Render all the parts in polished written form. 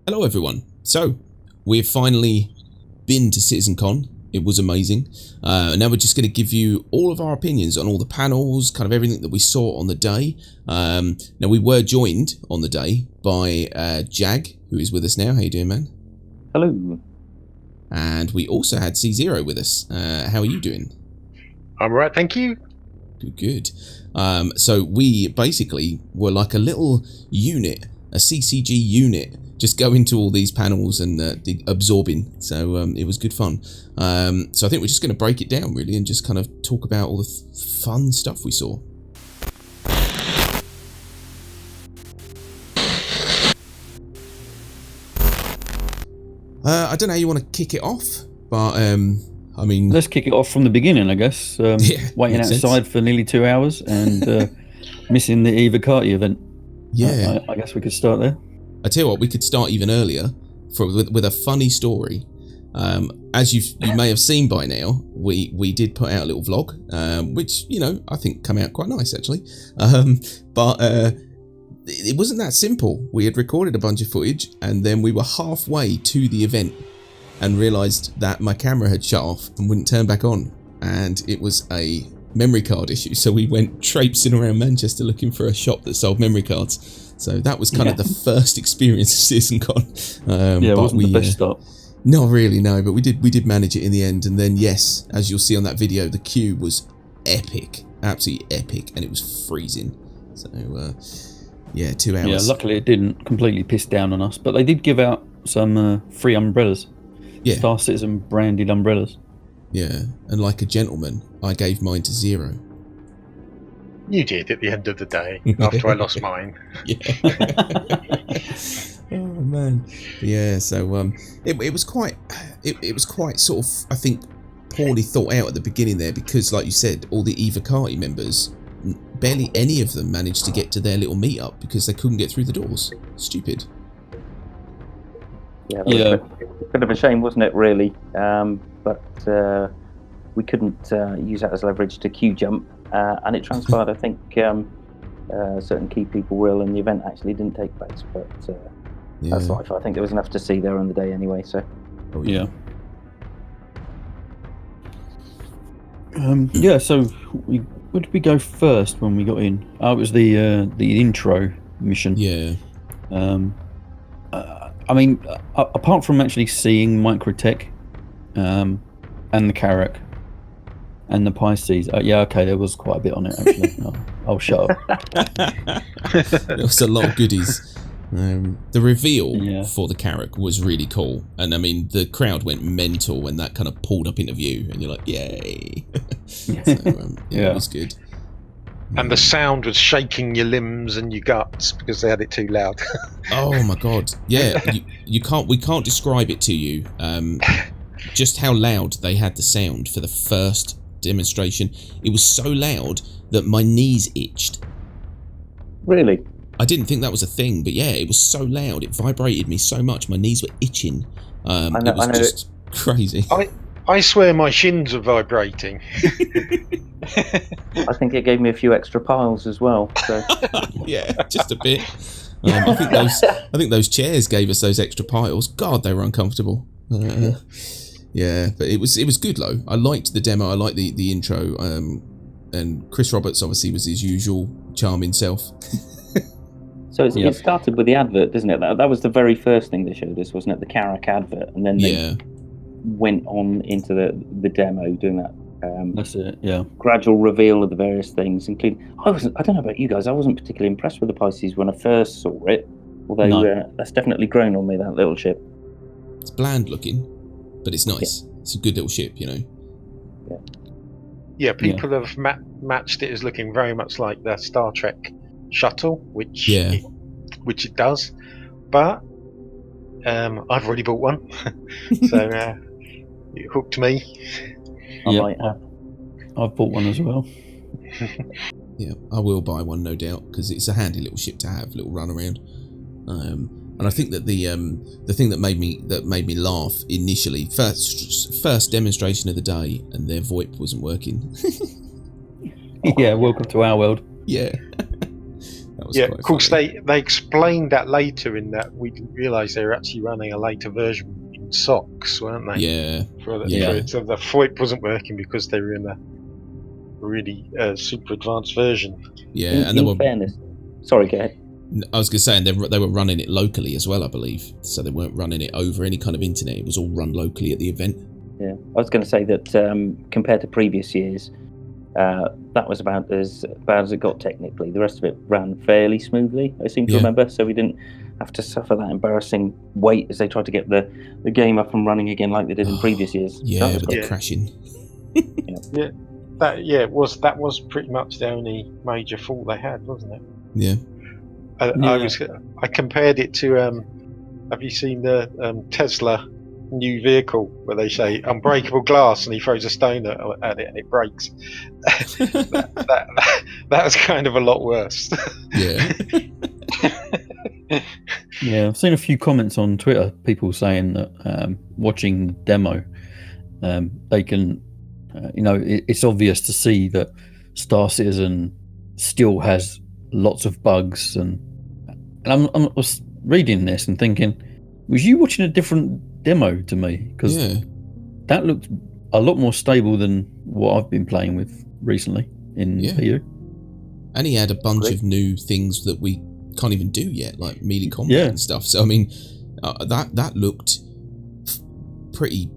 Hello everyone. So, we've finally been to CitizenCon. It was amazing. Now we're just going to give you all of our opinions on all the panels, kind of everything that we saw on the day. Now we were joined on the day by Jag, who is with us now. How you doing, man? Hello. And we also had C0 with us. How are you doing? I'm alright, thank you. Good. So we basically were like a little unit, a CCG unit, just going to all these panels and absorbing. So it was good fun. So I think we're just going to break it down really and just kind of talk about all the fun stuff we saw. I don't know how you want to kick it off, but I mean, let's kick it off from the beginning, I guess. Waiting outside for nearly 2 hours and missing the Eva Carty event. Yeah, I guess we could start there. I tell you what, we could start even earlier with a funny story. As you may have seen by now, we did put out a little vlog, which I think come out quite nice actually. But it wasn't that simple. We had recorded a bunch of footage, and then we were halfway to the event and realised that my camera had shut off and wouldn't turn back on, and it was a memory card issue. So we went traipsing around Manchester looking for a shop that sold memory cards. So that was kind of the first experience of CitizenCon. It wasn't the best start. Not really, no, but we did manage it in the end. And then yes, as you'll see on that video, the queue was epic, absolutely epic, and it was freezing. So 2 hours. Yeah, luckily it didn't completely piss down on us, but they did give out some free umbrellas. Yeah. Star Citizen branded umbrellas. Yeah, and like a gentleman, I gave mine to Zero. You did at the end of the day, after I lost mine. Yeah. Oh man. Yeah, so it was quite sort of, I think, poorly thought out at the beginning there, because like you said, all the Eva Carty members, barely any of them managed to get to their little meetup because they couldn't get through the doors. Stupid. Yeah. A bit of a shame, wasn't it, really? But we couldn't use that as leverage to queue jump, and it transpired, I think, certain key people will, and the event actually didn't take place, but that's life. I think there was enough to see there on the day anyway, so. Oh, yeah. So where did we go first when we got in? Oh, it was the intro mission. Yeah. I mean, apart from actually seeing MicroTech, and the Carrack, and the Pisces, there was quite a bit on it actually. I'll shut up. There was a lot of goodies. The reveal for the Carrack was really cool, and I mean the crowd went mental when that kind of pulled up into view, and you're like, yay. So, it was good. And the sound was shaking your limbs and your guts because they had it too loud. Oh my god, yeah. We can't describe it to you, just how loud they had the sound for the first demonstration. It was so loud that my knees itched. Really? I didn't think that was a thing, but yeah, it was so loud. It vibrated me so much. My knees were itching. It was just crazy. I swear my shins were vibrating. I think it gave me a few extra piles as well. So. Yeah, just a bit. I think those chairs gave us those extra piles. God, they were uncomfortable. Yeah, but it was good though. I liked the demo. I liked the intro. And Chris Roberts obviously was his usual charming self. So it started with the advert, doesn't it? That was the very first thing they showed us, wasn't it? The Carrack advert, and then they went on into the demo doing that. That's it. Yeah. Gradual reveal of the various things, including. I don't know about you guys. I wasn't particularly impressed with the Pisces when I first saw it. Although that's definitely grown on me. That little ship. It's bland looking, but it's nice. Yeah. It's a good little ship, Yeah. Yeah, people have matched it as looking very much like the Star Trek shuttle, which it does. But I've already bought one, so it hooked me. I might have. I've bought one as well. Yeah, I will buy one, no doubt, because it's a handy little ship to have, little run around. And I think that the thing that made me laugh initially, first demonstration of the day, and their VoIP wasn't working. Yeah, welcome to our world. Yeah. That was Yeah, quite of course funny. they explained that later in that we didn't realise they were actually running a later version in socks, weren't they? Yeah, So the VoIP wasn't working because they were in a really super advanced version. yeah, and in fairness, sorry, go ahead. I was going to say, and they were running it locally as well, I believe. So they weren't running it over any kind of internet. It was all run locally at the event. Yeah, I was going to say that compared to previous years, that was about as bad as it got technically. The rest of it ran fairly smoothly, I seem to remember, so we didn't have to suffer that embarrassing wait as they tried to get the game up and running again like they did in previous years. Yeah, with the crashing. That was pretty much the only major fault they had, wasn't it? Yeah. I compared it to have you seen the Tesla new vehicle where they say unbreakable glass and he throws a stone at it and it breaks? that was kind of a lot worse. Yeah. Yeah, I've seen a few comments on Twitter, people saying that watching the demo, they can, it's obvious to see that Star Citizen still has lots of bugs, and I was reading this and thinking, was you watching a different demo to me? Because that looked a lot more stable than what I've been playing with recently in PU. And he had a bunch of new things that we can't even do yet, like melee combat and stuff. So I mean, that looked pretty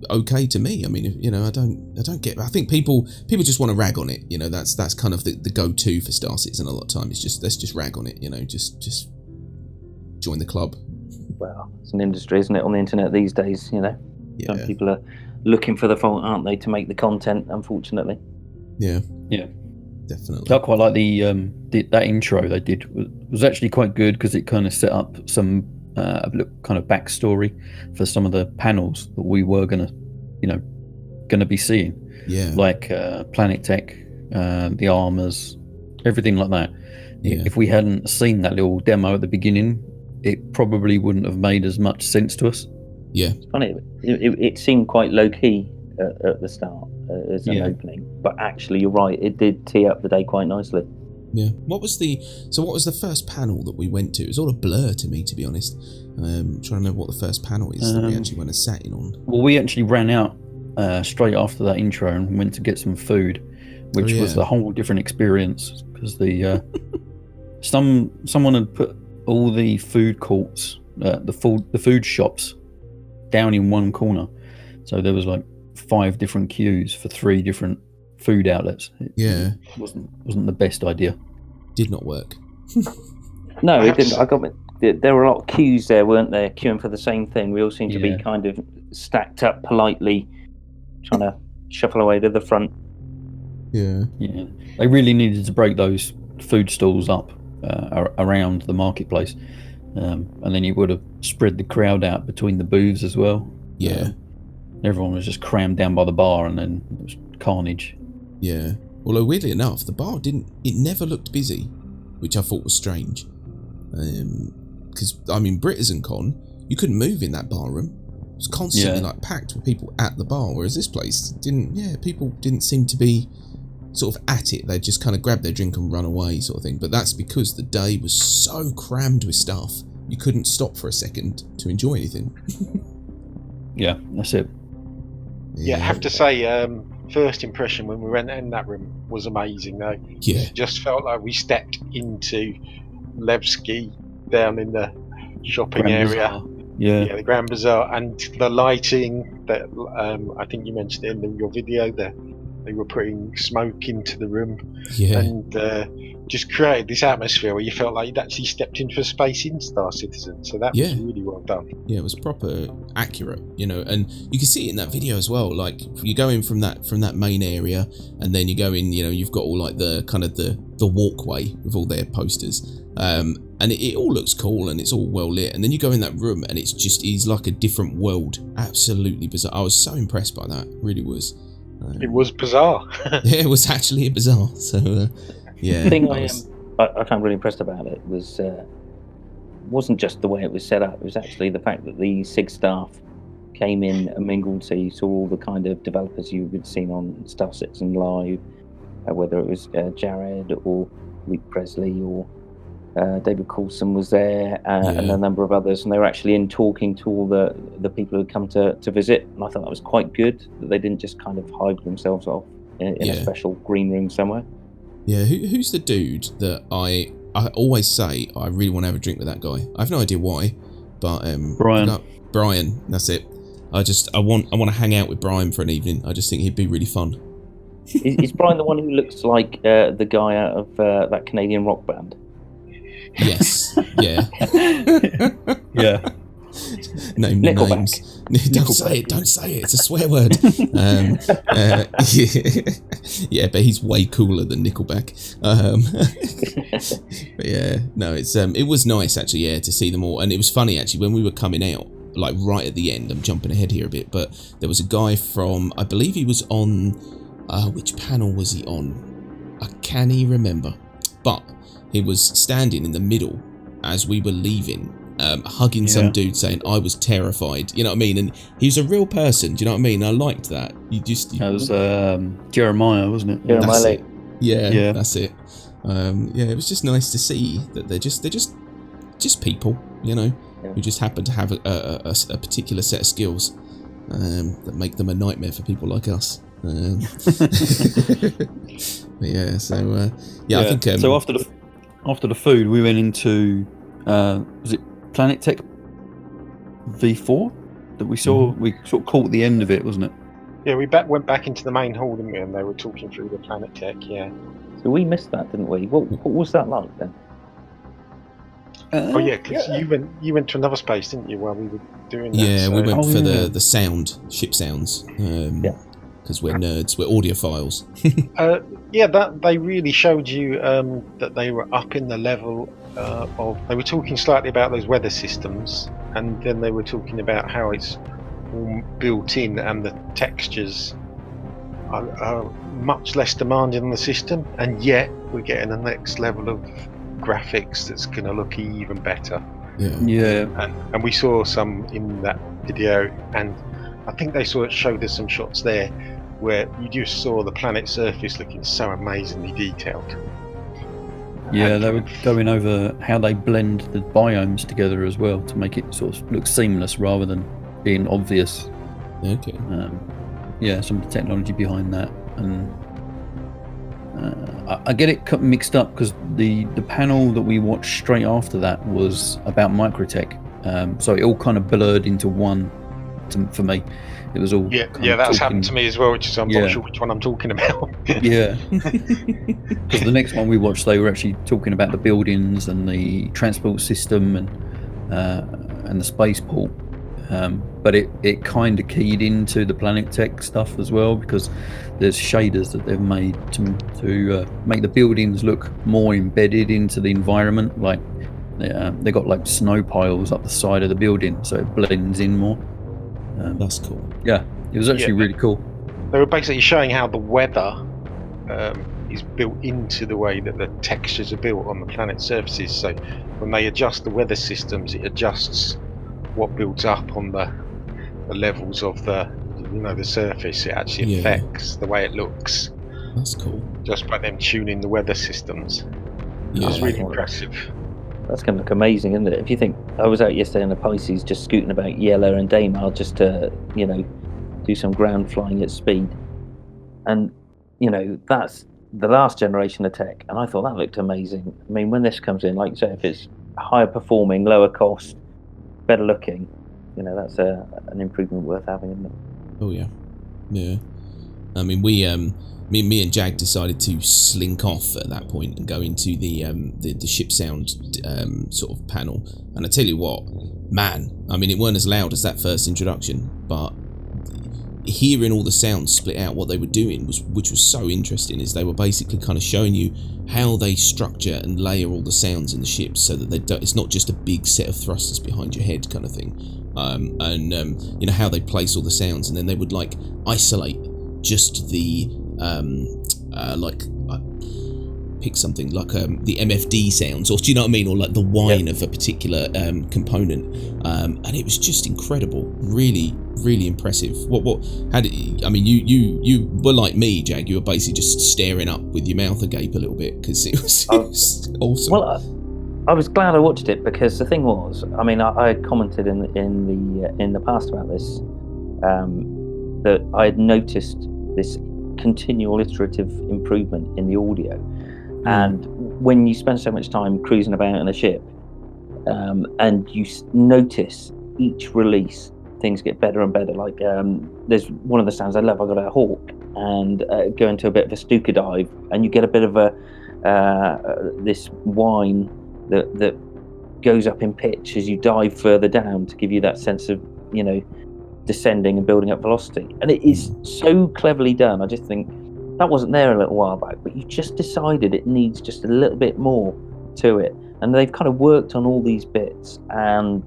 okay to me. I mean, I don't get. I think people just want to rag on it. That's kind of the go-to for Star Citizen a lot of time. It's just let's just rag on it. Just join the club. Well, it's an industry, isn't it? On the internet these days, some people are looking for the fault, aren't they, to make the content? Unfortunately. Yeah. Definitely. I quite like that intro they did was actually quite good because it kind of set up some kind of backstory for some of the panels that we were gonna be seeing. Yeah. Like Planet Tech, the armors, everything like that. Yeah. If we hadn't seen that little demo at the beginning, it probably wouldn't have made as much sense to us. Yeah. It's funny. It seemed quite low key at the start as an opening, but actually you're right, it did tee up the day quite nicely. Yeah. What was the first panel that we went to? It was all a blur to me, to be honest. I'm trying to remember what the first panel is that we actually went and sat in on. Well, we actually ran out straight after that intro and went to get some food, which was a whole different experience because the someone had put all the food courts, the food shops, down in one corner, so there was like 5 different queues for 3 different food outlets. It wasn't the best idea. Did not work. No, it didn't. There were a lot of queues there, weren't there? Queuing for the same thing. We all seemed to be kind of stacked up politely, trying to shuffle away to the front. Yeah. They really needed to break those food stalls up around the marketplace, and then you would have spread the crowd out between the booths as well. Yeah. Everyone was just crammed down by the bar, and then it was carnage. Yeah. Although weirdly enough, the bar never looked busy, which I thought was strange. Because CitizenCon, you couldn't move in that bar room. It was constantly like packed with people at the bar, whereas this place people didn't seem to be sort of at it. They just kind of grab their drink and run away, sort of thing. But that's because the day was so crammed with stuff, you couldn't stop for a second to enjoy anything. Yeah, that's it. Yeah, I have to say, first impression when we went in that room was amazing, though. Yeah. It just felt like we stepped into Levski down in the shopping Grand area. Bazaar. Yeah, the Grand Bazaar, and the lighting that I think you mentioned it in your video there. They were putting smoke into the room and just created this atmosphere where you felt like you'd actually stepped into a space in Star Citizen. So that was really well done. Yeah, it was proper accurate, and you can see it in that video as well. Like you go in from that main area, and then you go in. You've got all like the kind of the walkway with all their posters, and it all looks cool and it's all well lit. And then you go in that room, and it's like a different world. Absolutely bizarre. I was so impressed by that. Really was. It was bizarre. Yeah, it was actually a bizarre. So, The thing I found really impressed about it was wasn't just the way it was set up. It was actually the fact that the SIG staff came in and mingled. So you saw all the kind of developers you had seen on Star Citizen Live, whether it was Jared or Luke Presley or David Coulson was there, and a number of others, and they were actually in talking to all the people who had come to visit, and I thought that was quite good, that they didn't just kind of hide themselves off in a special green room somewhere. Yeah, who's the dude that I always say I really want to have a drink with that guy? I have no idea why, but Brian, that's it. I want to hang out with Brian for an evening. I just think he'd be really fun. Is Brian the one who looks like the guy out of that Canadian rock band? Yes. Yeah. Yeah. Name the names. Don't say it. It's a swear word. Yeah, but he's way cooler than Nickelback. But yeah, no, it was nice actually, yeah, to see them all, and it was funny actually when we were coming out, like right at the end. I'm jumping ahead here a bit, but there was a guy from, I believe he was on, which panel was he on? I can't even remember, but he was standing in the middle as we were leaving. Hugging some dude saying I was terrified, you know what I mean, and he was a real person, do you know what I mean? I liked that. That was Jeremiah, wasn't it? Jeremiah. Yeah, that's it. Yeah, it was just nice to see that they're just people, you know, who just happen to have a particular set of skills that make them a nightmare for people like us. Yeah, so I think so after the food we went into was it Planet Tech V4 that we saw? We sort of caught the end of it, wasn't it? Yeah, we went back into the main hall, didn't we? And they were talking through the Planet Tech. Yeah. So we missed that, didn't we? What was that like then? Because you went to another space, didn't you? While we were doing that. Yeah, we went for the ship sounds. Because we're nerds, we're audiophiles. That they really showed you that they were up in the level they were talking slightly about those weather systems, and then they were talking about how it's all built in and the textures are much less demanding on the system, and yet we're getting the next level of graphics that's going to look even better. And we saw some in that video, and I think they showed us some shots there where you just saw the planet's surface looking so amazingly detailed. Yeah, they were going over how they blend the biomes together as well to make it sort of look seamless rather than being obvious. Okay. Some of the technology behind that, and I get it mixed up because the panel that we watched straight after that was about MicroTech, so it all kind of blurred into one. For me, it was all that's happened to me as well, which is I'm not sure which one I'm talking about. Yeah, because the next one we watched, they were actually talking about the buildings and the transport system and the spaceport, but it kind of keyed into the Planet Tech stuff as well, because there's shaders that they've made to make the buildings look more embedded into the environment, like they got like snow piles up the side of the building, so it blends in more. That's cool. Yeah, it was actually really cool. They were basically showing how the weather is built into the way that the textures are built on the planet's surfaces. So when they adjust the weather systems, it adjusts what builds up on the levels of the surface. It actually affects the way it looks. That's cool. Just by them tuning the weather systems. That's really impressive. That's going to look amazing, isn't it? If you think, I was out yesterday in the Pisces just scooting about Yellow and Daymar just to, do some ground flying at speed. And, that's the last generation of tech. And I thought that looked amazing. I mean, when this comes in, like you say, if it's higher performing, lower cost, better looking, that's an improvement worth having, isn't it? Oh, yeah. Yeah. I mean, me and Jag decided to slink off at that point and go into the ship sound sort of panel. And I tell you what, man, I mean, it weren't as loud as that first introduction, but hearing all the sounds split out, what they were doing which was so interesting, is they were basically kind of showing you how they structure and layer all the sounds in the ships so that it's not just a big set of thrusters behind your head kind of thing, and how they place all the sounds, and then they would like isolate just the pick something like the MFD sounds, or do you know what I mean, or like the whine of a particular component, and it was just incredible, really, really impressive. You were like me, Jag, you were basically just staring up with your mouth agape a little bit because it was awesome. Well, I was glad I watched it, because the thing was, I mean, I had commented in the past about this, that I had noticed this continual iterative improvement in the audio, and when you spend so much time cruising about in a ship, and you notice each release, things get better and better. Like there's one of the sounds I love. I got a hawk and go into a bit of a Stuka dive, and you get a bit of a this whine that goes up in pitch as you dive further down to give you that sense of, you know, descending and building up velocity. And it is so cleverly done. I just think that wasn't there a little while back, but you just decided it needs just a little bit more to it. And they've kind of worked on all these bits, and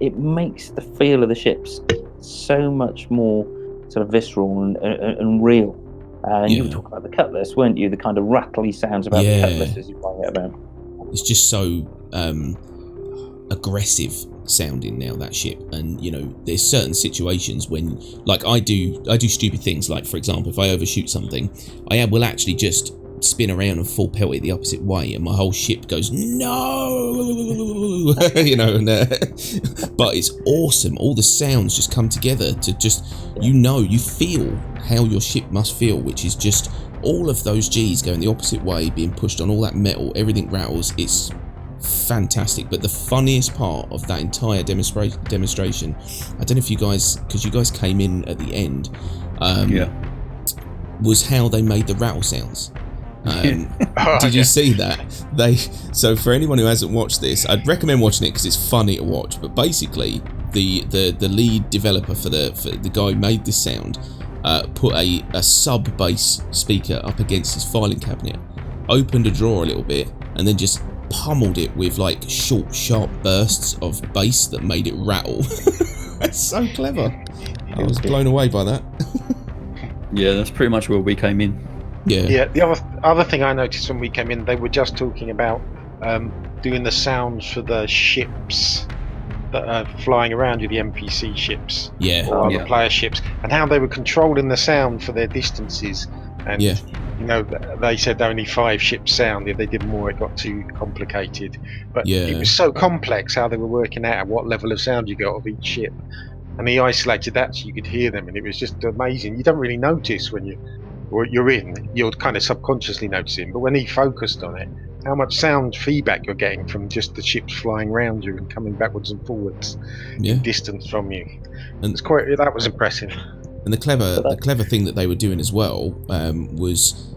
it makes the feel of the ships so much more sort of visceral and real. And you were talking about the Cutlass, weren't you? The kind of rattly sounds about the Cutlass as you find it about. It's just so aggressive sounding now, that ship. And you know, there's certain situations when, like, I do stupid things. Like, for example, if I overshoot something, I will actually just spin around and full pelt it the opposite way, and my whole ship goes no, you know. And, but it's awesome. All the sounds just come together to just, you feel how your ship must feel, which is just all of those G's going the opposite way, being pushed on all that metal. Everything rattles. It's fantastic. But the funniest part of that entire demonstration, I don't know if you guys, because you guys came in at the end, was how they made the rattle sounds. Did you see that? So for anyone who hasn't watched this, I'd recommend watching it because it's funny to watch. But basically, the lead developer for the guy who made this sound put a sub bass speaker up against his filing cabinet, opened a drawer a little bit, and then just pummeled it with like short, sharp bursts of bass that made it rattle. That's so clever. I was blown away by that. Yeah, that's pretty much where we came in. Yeah. The other thing I noticed when we came in, they were just talking about doing the sounds for the ships that are flying around you, the NPC ships, or other player ships, and how they were controlling the sound for their distances. And you know, they said only 5 ships sound. If they did more, it got too complicated. But it was so complex how they were working out at what level of sound you got of each ship, and he isolated that so you could hear them, and it was just amazing. You don't really notice when you're kind of subconsciously noticing, but when he focused on it, how much sound feedback you're getting from just the ships flying around you and coming backwards and forwards in distance from you. And that was impressive. And the clever thing that they were doing as well was,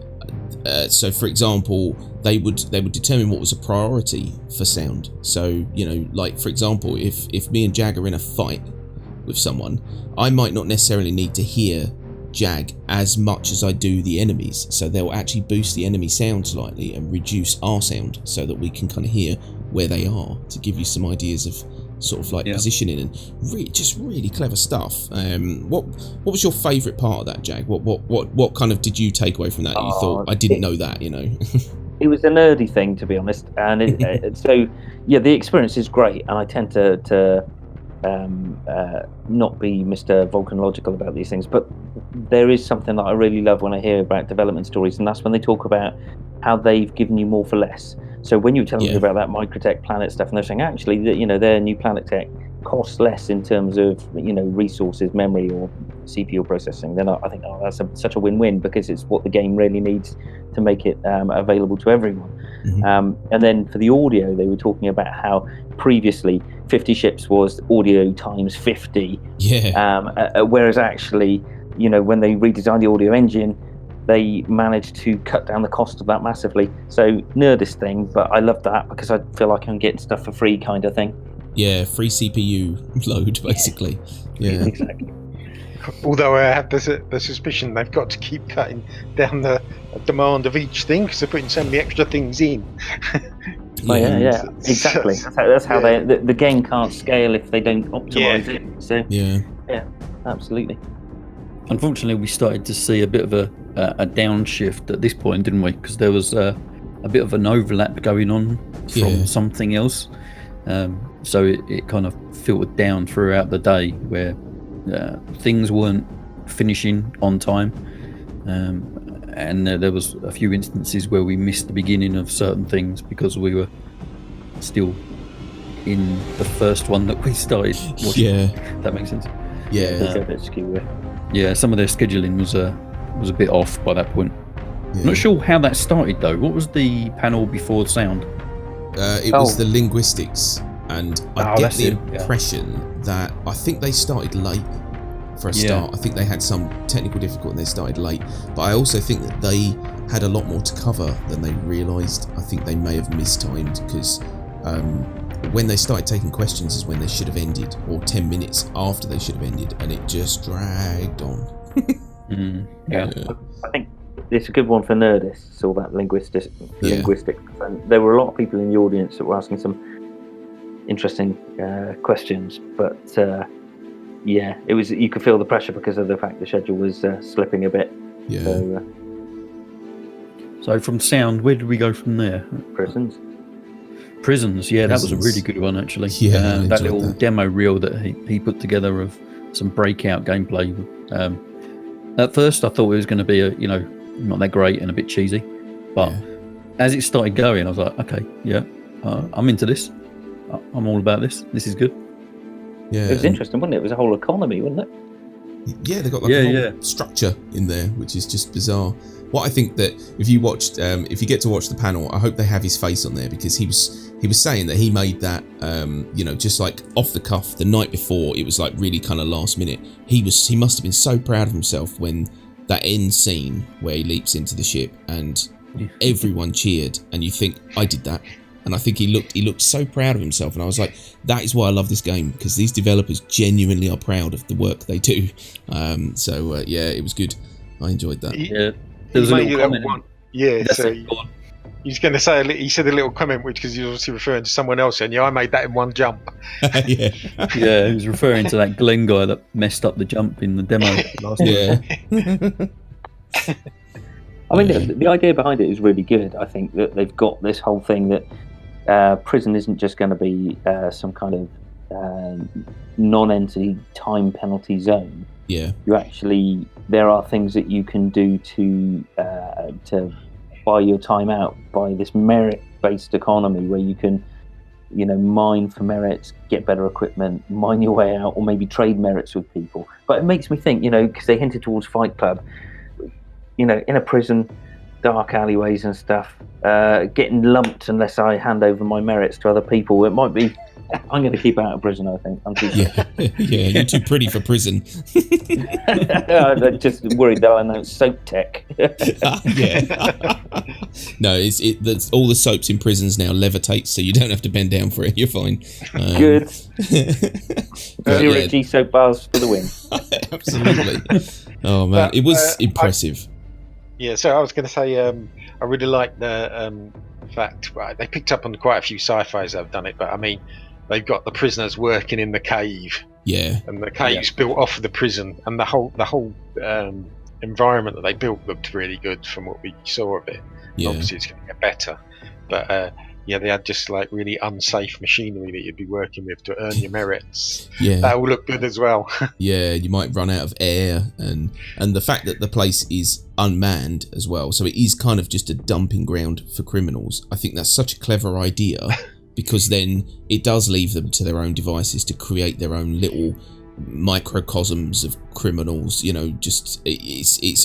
so for example, they would determine what was a priority for sound. So, you know, like for example, if me and Jag are in a fight with someone, I might not necessarily need to hear Jag as much as I do the enemies, so they'll actually boost the enemy sound slightly and reduce our sound so that we can kind of hear where they are, to give you some ideas of sort of like positioning, and just really clever stuff. What was your favourite part of that, Jag? What kind of did you take away from that? You thought, I didn't know that, you know? It was a nerdy thing, to be honest, and so the experience is great, and I tend to not be Mr. Vulcanological about these things, but there is something that I really love when I hear about development stories, and that's when they talk about how they've given you more for less. So when you were telling me about that MicroTech Planet stuff, and they're saying actually that, you know, their new Planet Tech costs less in terms of, you know, resources, memory or CPU processing, then I think, that's such a win-win, because it's what the game really needs to make it available to everyone. And then for the audio, they were talking about how previously 50 ships was audio times 50, whereas actually, you know, when they redesigned the audio engine, they managed to cut down the cost of that massively. So nerdist thing, but I love that because I feel like I'm getting stuff for free, kind of thing. Yeah, free CPU load, basically. Yeah, exactly. Although I have the suspicion they've got to keep cutting down the demand of each thing because they're putting so many extra things in. Exactly. That's how the game can't scale if they don't optimize it. So yeah, absolutely. Unfortunately, we started to see a bit of a downshift at this point, didn't we? Because there was a bit of an overlap going on from something else. So it kind of filtered down throughout the day, where things weren't finishing on time, and there was a few instances where we missed the beginning of certain things because we were still in the first one that we started watching. Yeah. That makes sense. Yeah. It's a bit skew. Yeah, some of their scheduling was a bit off by that point. Yeah. I'm not sure how that started though. What was the panel before sound? It was the linguistics, and I get the Yeah. impression that I think they started late for a start. I think they had some technical difficulty and they started late, but I also think that they had a lot more to cover than they realised. I think they may have mistimed, because when they started taking questions is when they should have ended, or 10 minutes after they should have ended, and it just dragged on. Yeah. I think it's a good one for nerdists, all that linguistics. And there were a lot of people in the audience that were asking some interesting questions, but it was, you could feel the pressure because of the fact the schedule was slipping a bit. So from sound, where did we go from there? Prisons, yeah, that was a really good one actually. That little demo reel that he put together of some breakout gameplay. At first I thought it was going to be not that great and a bit cheesy, but as it started going, I was like, okay, I'm into this. I'm all about this. This is good. Yeah, it was interesting, wasn't it? It was a whole economy, wasn't it? Yeah, they got like a whole structure in there, which is just bizarre. What I think that if you get to watch the panel, I hope they have his face on there, because he was saying that he made that, just like off the cuff the night before. It was like really kind of last minute. He must have been so proud of himself when that end scene where he leaps into the ship and everyone cheered, and you think, I did that. And I think he looked so proud of himself, and I was like, that is why I love this game, because these developers genuinely are proud of the work they do. It was good. I enjoyed that. There was a little comment. He's going to say, he said a little comment, which, because he's obviously referring to someone else, and I made that in one jump. He was referring to that Glenn guy that messed up the jump in the demo last time. I mean, the idea behind it is really good. I think that they've got this whole thing that prison isn't just going to be some kind of non-entity time penalty zone. Yeah, there are things that you can do to buy your time out by this merit-based economy, where you can, mine for merits, get better equipment, mine your way out, or maybe trade merits with people. But it makes me think, because they hinted towards Fight Club, in a prison, dark alleyways and stuff, getting lumped unless I hand over my merits to other people. It might be. I'm going to keep out of prison, I think. I'm too you're too pretty for prison. I'm just worried that I know soap tech. No, it's all the soaps in prisons now levitate, so you don't have to bend down for it. You're fine. Good. Zero G soap bars for the win. Absolutely. Oh man, it was impressive. So I was going to say, I really like the fact they picked up on quite a few sci-fis that have done it, but I mean, they've got the prisoners working in the cave. Yeah. And the cave's built off of the prison, and the whole environment that they built looked really good from what we saw of it. Yeah. Obviously, it's going to get better, but they had just like really unsafe machinery that you'd be working with to earn your merits. Yeah, that will look good as well. Yeah, you might run out of air, and the fact that the place is unmanned as well, so it is kind of just a dumping ground for criminals. I think that's such a clever idea. Because then it does leave them to their own devices to create their own little microcosms of criminals. It's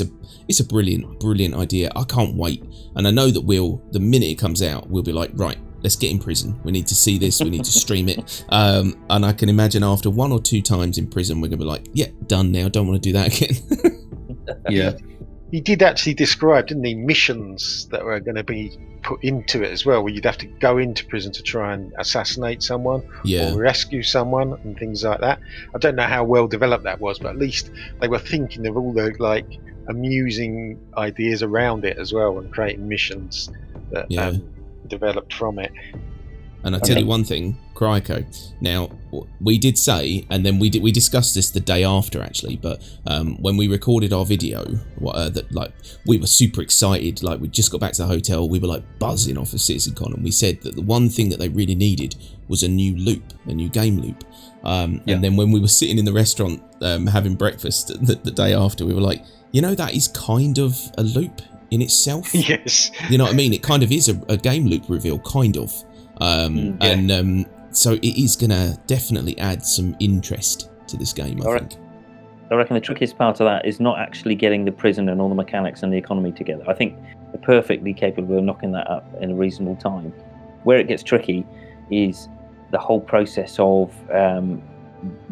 a brilliant idea. I can't wait, and I know that the minute it comes out, we'll be like, right, let's get in prison. We need to see this. We need to stream it. And I can imagine after 1 or 2 times in prison, we're gonna be like, yeah, done now. Don't want to do that again. Yeah. He did actually describe, didn't he, missions that were going to be put into it as well, where you'd have to go into prison to try and assassinate someone or rescue someone and things like that. I don't know how well developed that was, but at least they were thinking of all the amusing ideas around it as well, and creating missions that developed from it. And I tell you one thing, Cryoco. Now, we did say, and then we discussed this the day after actually, but when we recorded our video, we were super excited. Like, we just got back to the hotel, we were like buzzing off of CitizenCon, and we said that the one thing that they really needed was a new game loop. And then when we were sitting in the restaurant having breakfast the day after, we were like, that is kind of a loop in itself. Yes. You know what I mean? It kind of is a game loop reveal, kind of. And so it is going to definitely add some interest to this game, I think. I reckon the trickiest part of that is not actually getting the prison and all the mechanics and the economy together. I think they're perfectly capable of knocking that up in a reasonable time. Where it gets tricky is the whole process of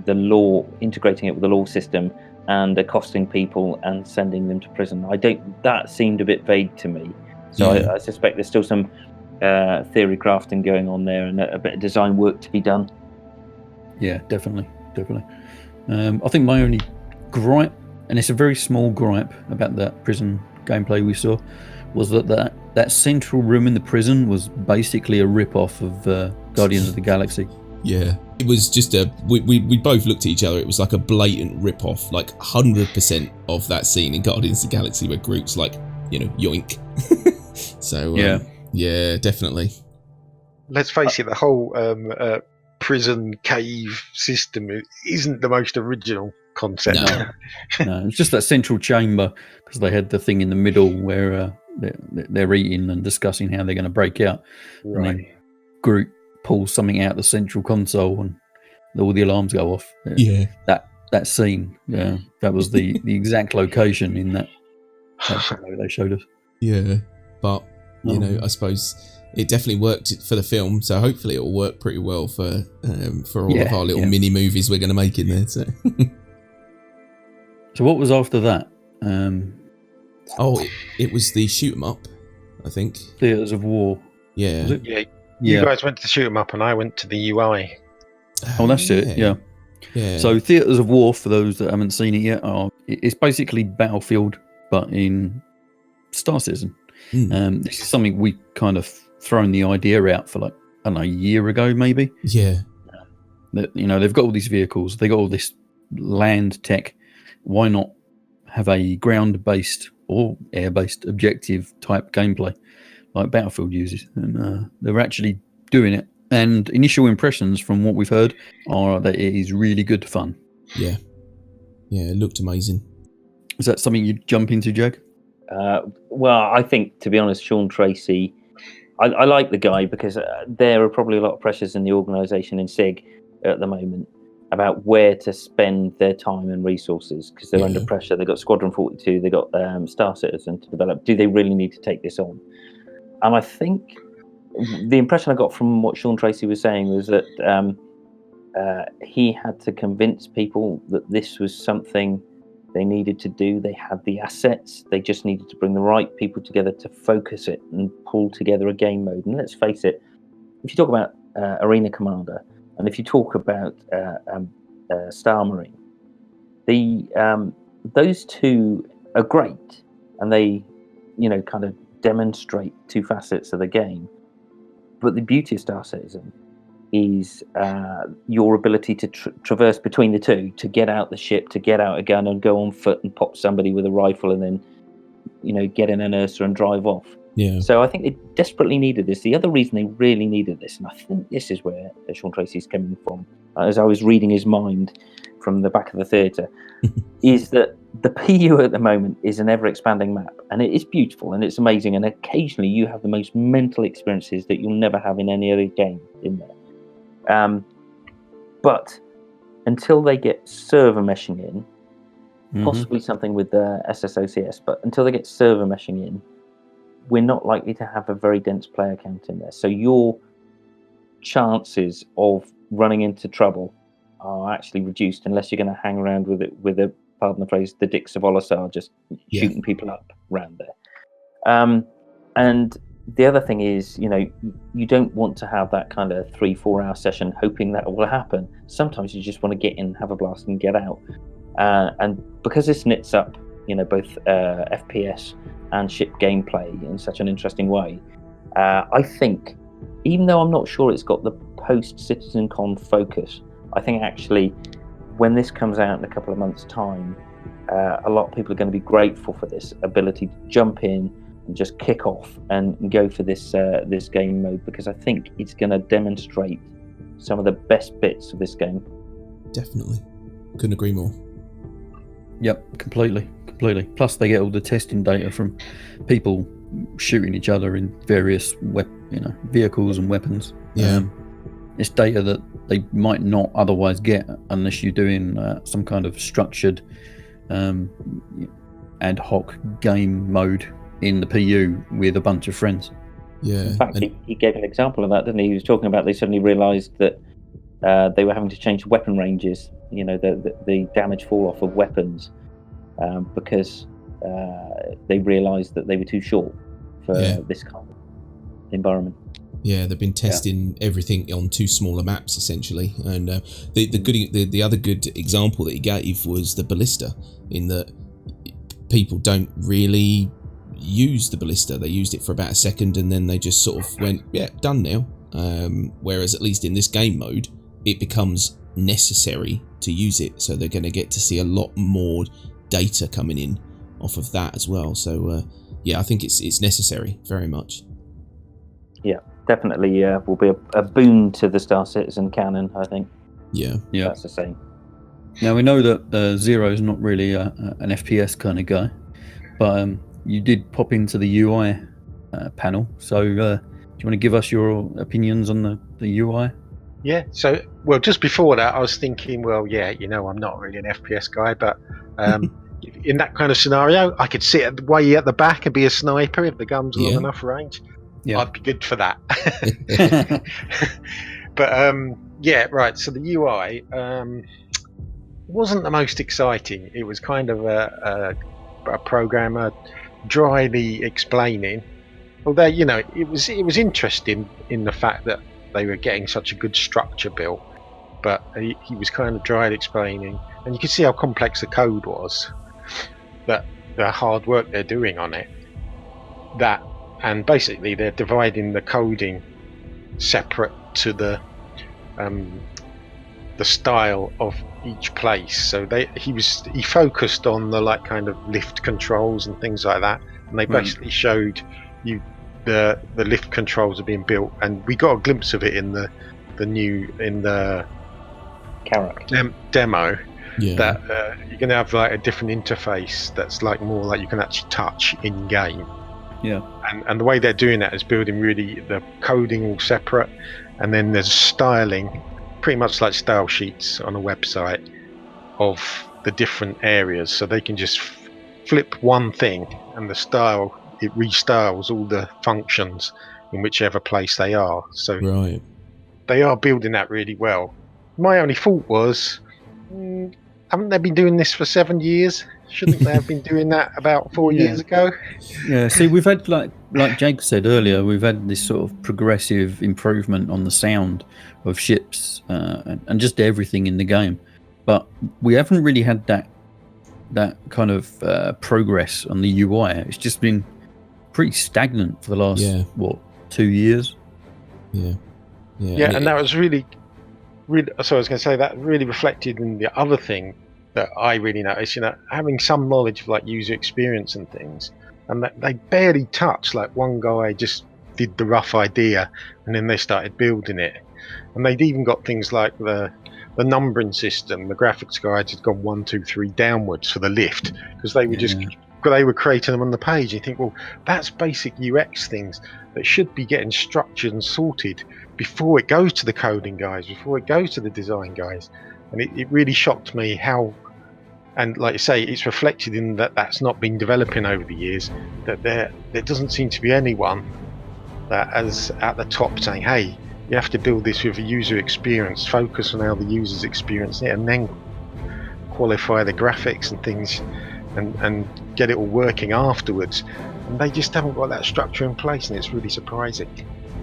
the law, integrating it with the law system and accosting people and sending them to prison. That seemed a bit vague to me. So I suspect there's still some theory crafting going on there and a bit of design work to be done. Yeah, definitely. I think my only gripe, and it's a very small gripe about that prison gameplay we saw, was that central room in the prison was basically a rip-off of Guardians of the Galaxy. Yeah, it was just we both looked at each other. It was like a blatant rip-off, like 100% of that scene in Guardians of the Galaxy where Groot's like, yoink. So yeah, definitely. Let's face it, the whole prison cave system isn't the most original concept. No, it's just that central chamber, because they had the thing in the middle where they're eating and discussing how they're going to break out. Right. And then Groot pulls something out of the central console and all the alarms go off. Yeah. That scene, that was the exact location in that video they showed us. Yeah, but I suppose it definitely worked for the film, so hopefully it'll work pretty well for all of our little mini movies we're going to make in there. So, so what was after that? It was the shoot 'em up, I think. Theatres of War. Yeah. Was it? Yeah. You guys went to shoot 'em up, and I went to the UI. Oh, that's it. Yeah. So Theatres of War, for those that haven't seen it yet, it's basically Battlefield, but in Star Citizen. This is something we kind of thrown the idea out for a year ago, maybe. Yeah. They've got all these vehicles, they got all this land tech. Why not have a ground-based or air-based objective type gameplay like Battlefield uses? And they're actually doing it. And initial impressions from what we've heard are that it is really good fun. Yeah. Yeah, it looked amazing. Is that something you'd jump into, Jag? Well, I think, to be honest, Sean Tracy, I like the guy because there are probably a lot of pressures in the organisation in SIG at the moment about where to spend their time and resources, because they're under pressure. They've got Squadron 42, they've got Star Citizen to develop. Do they really need to take this on? And I think the impression I got from what Sean Tracy was saying was that he had to convince people that this was something they needed to do. They had the assets. They just needed to bring the right people together to focus it and pull together a game mode. And let's face it, if you talk about Arena Commander, and if you talk about Star Marine, those two are great, and they, kind of demonstrate two facets of the game. But the beauty of Star Citizen is your ability to traverse between the two, to get out the ship, to get out a gun and go on foot and pop somebody with a rifle and then, get in an Ursa and drive off. Yeah. So I think they desperately needed this. The other reason they really needed this, and I think this is where Sean Tracy's coming from, as I was reading his mind from the back of the theatre, is that the PU at the moment is an ever-expanding map, and it is beautiful and it's amazing, and occasionally you have the most mental experiences that you'll never have in any other game in there. But until they get server meshing in, possibly something with the SSOCS, but until they get server meshing in, we're not likely to have a very dense player count in there. So your chances of running into trouble are actually reduced unless you're going to hang around with a pardon the phrase, the Dicks of Olisar, just shooting people up around there. And the other thing is, you don't want to have that kind of 3-4 hour session hoping that will happen. Sometimes you just want to get in, have a blast and get out. And because this knits up, both FPS and ship gameplay in such an interesting way, I think, even though I'm not sure it's got the post-CitizenCon focus, I think actually when this comes out in a couple of months' time, a lot of people are going to be grateful for this ability to jump in and just kick off and go for this game mode, because I think it's going to demonstrate some of the best bits of this game. Definitely. Couldn't agree more. Yep, completely. Plus they get all the testing data from people shooting each other in various vehicles and weapons. It's data that they might not otherwise get unless you're doing some kind of structured ad hoc game mode in the PU with a bunch of friends. Yeah. In fact, he gave an example of that, didn't he? He was talking about they suddenly realised that they were having to change weapon ranges, the damage fall off of weapons, because they realised that they were too short for this kind of environment. Yeah, they've been testing everything on too smaller maps essentially, and the other good example that he gave was the ballista, in that people don't really use the ballista. They used it for about a second and then they just sort of went, yeah, done now. Whereas at least in this game mode, it becomes necessary to use it, so they're going to get to see a lot more data coming in off of that as well. So yeah, I think it's necessary very much. Yeah, definitely will be a boon to the Star Citizen canon, I think. Yeah, that's the same. Now we know that Zero is not really an FPS kind of guy, but you did pop into the UI panel. So do you want to give us your opinions on the UI? Yeah, so, well, just before that, I was thinking, well, yeah, I'm not really an FPS guy, but in that kind of scenario, I could sit way at the back and be a sniper if the gun's long enough range. Yeah. I'd be good for that. But, yeah, right, so the UI wasn't the most exciting. It was kind of a programmer dryly explaining, although, it was interesting in the fact that they were getting such a good structure built, but he was kind of dryly explaining, and you could see how complex the code was, that the hard work they're doing on it, and basically they're dividing the coding separate to the style of each place. So he focused on the kind of lift controls and things like that, and they basically showed you the lift controls are being built, and we got a glimpse of it in the demo. Yeah. That you're going to have a different interface that's more like you can actually touch in game. Yeah. And the way they're doing that is building really the coding all separate, and then there's styling, pretty much like style sheets on a website of the different areas, so they can just flip one thing and the style, it restyles all the functions in whichever place they are. So they are building that really well. My only thought was, haven't they been doing this for 7 years? Shouldn't they have been doing that about 4 years ago? Yeah, see, we've had, like Jake said earlier, we've had this sort of progressive improvement on the sound of ships and just everything in the game. But we haven't really had that kind of progress on the UI. It's just been pretty stagnant for the last 2 years. Yeah, and that was really. So I was going to say that really reflected in the other thing that I really noticed. Having some knowledge of user experience and things, and that they barely touched. One guy just did the rough idea, and then they started building it. And they'd even got things like the numbering system. The graphics guides had gone 1, 2, 3 downwards for the lift, because they were they were creating them on the page. You think, well, that's basic UX things that should be getting structured and sorted before it goes to the coding guys, before it goes to the design guys. And it really shocked me how, and like you say, it's reflected in that's not been developing over the years, that there doesn't seem to be anyone that is at the top saying, hey, you have to build this with a user experience, focus on how the users experience it, and then qualify the graphics and things, and get it all working afterwards. And they just haven't got that structure in place, and it's really surprising.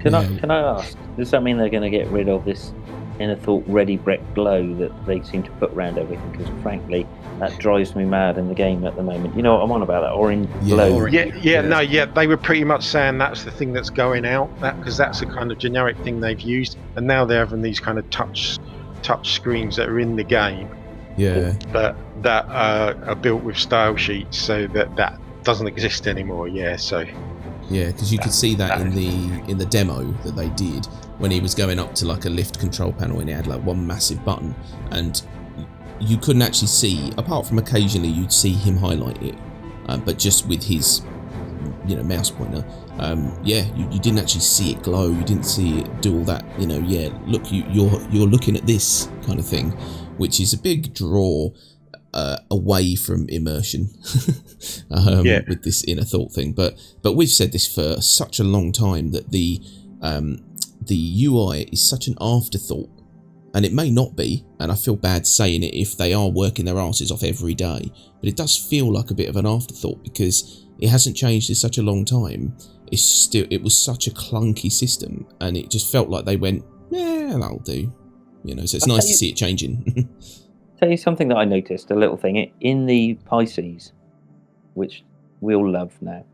Can I ask, does that mean they're going to get rid of this inner thought ready brick glow that they seem to put around everything? Because frankly, that drives me mad in the game at the moment. You know what I'm on about, that orange glow? They were pretty much saying that's the thing that's going out, because that's the kind of generic thing they've used, and now they're having these kind of touch screens that are in the game. Yeah. But that are built with style sheets, so that doesn't exist anymore. Yeah, so. Yeah, because you could see that in the demo that they did when he was going up to a lift control panel, and it had one massive button, and you couldn't actually see, apart from occasionally you'd see him highlight it, but just with his mouse pointer. You didn't actually see it glow. You didn't see it do all that. Look, you're looking at this kind of thing, which is a big draw away from immersion with this inner thought thing. But we've said this for such a long time that the UI is such an afterthought, and it may not be, and I feel bad saying it if they are working their asses off every day, but it does feel like a bit of an afterthought because it hasn't changed in such a long time. It was such a clunky system, and it just felt like they went, yeah, that'll do. So it's nice to see it changing. Tell you something that I noticed, a little thing in the Pisces, which we all love now.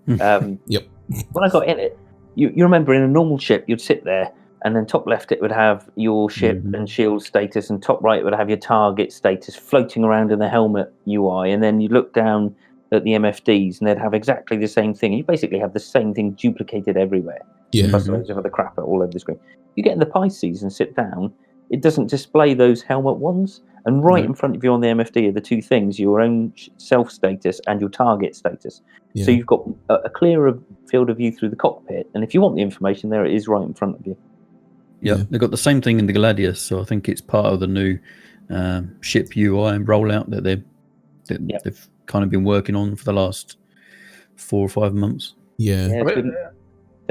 Yep. When I got in it, you remember in a normal ship, you'd sit there, and then top left it would have your ship and shield status, and top right it would have your target status floating around in the helmet UI, and then you look down at the MFDs and they'd have exactly the same thing. You basically have the same thing duplicated everywhere. Yeah. Plus loads of other crap all over the screen. You get in the Pisces and sit down, it doesn't display those helmet ones, and right in front of you on the MFD are the two things, your own self status and your target status. So you've got a clearer field of view through the cockpit, and if you want the information, there it is right in front of you. Yeah, they've got the same thing in the Gladius, so I think it's part of the new ship UI and rollout that they've kind of been working on for the last 4 or 5 months. They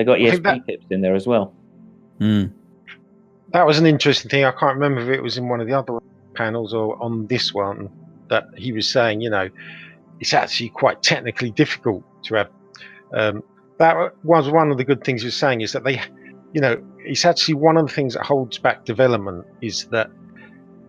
got ESP pips in there as well. That was an interesting thing. I can't remember if it was in one of the other panels or on this one that he was saying, it's actually quite technically difficult to have. That was one of the good things he was saying, is that they, it's actually one of the things that holds back development, is that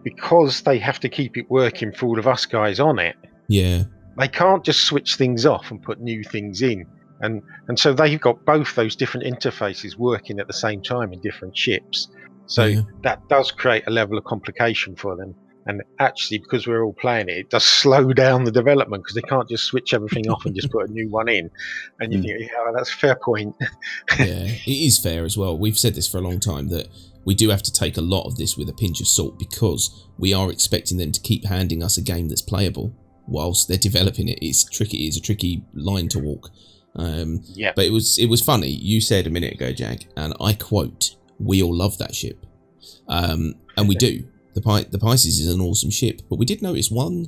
because they have to keep it working for all of us guys on it. Yeah. They can't just switch things off and put new things in. And so they've got both those different interfaces working at the same time in different ships. So that does create a level of complication for them. And actually, because we're all playing it, it does slow down the development, because they can't just switch everything off and just put a new one in. And you think, that's a fair point. It is fair as well. We've said this for a long time, that we do have to take a lot of this with a pinch of salt, because we are expecting them to keep handing us a game that's playable whilst they're developing it. It's tricky. It's a tricky line to walk. But it was funny. You said a minute ago, Jack, and I quote, "We all love that ship," and we do. The Pisces is an awesome ship, but we did notice one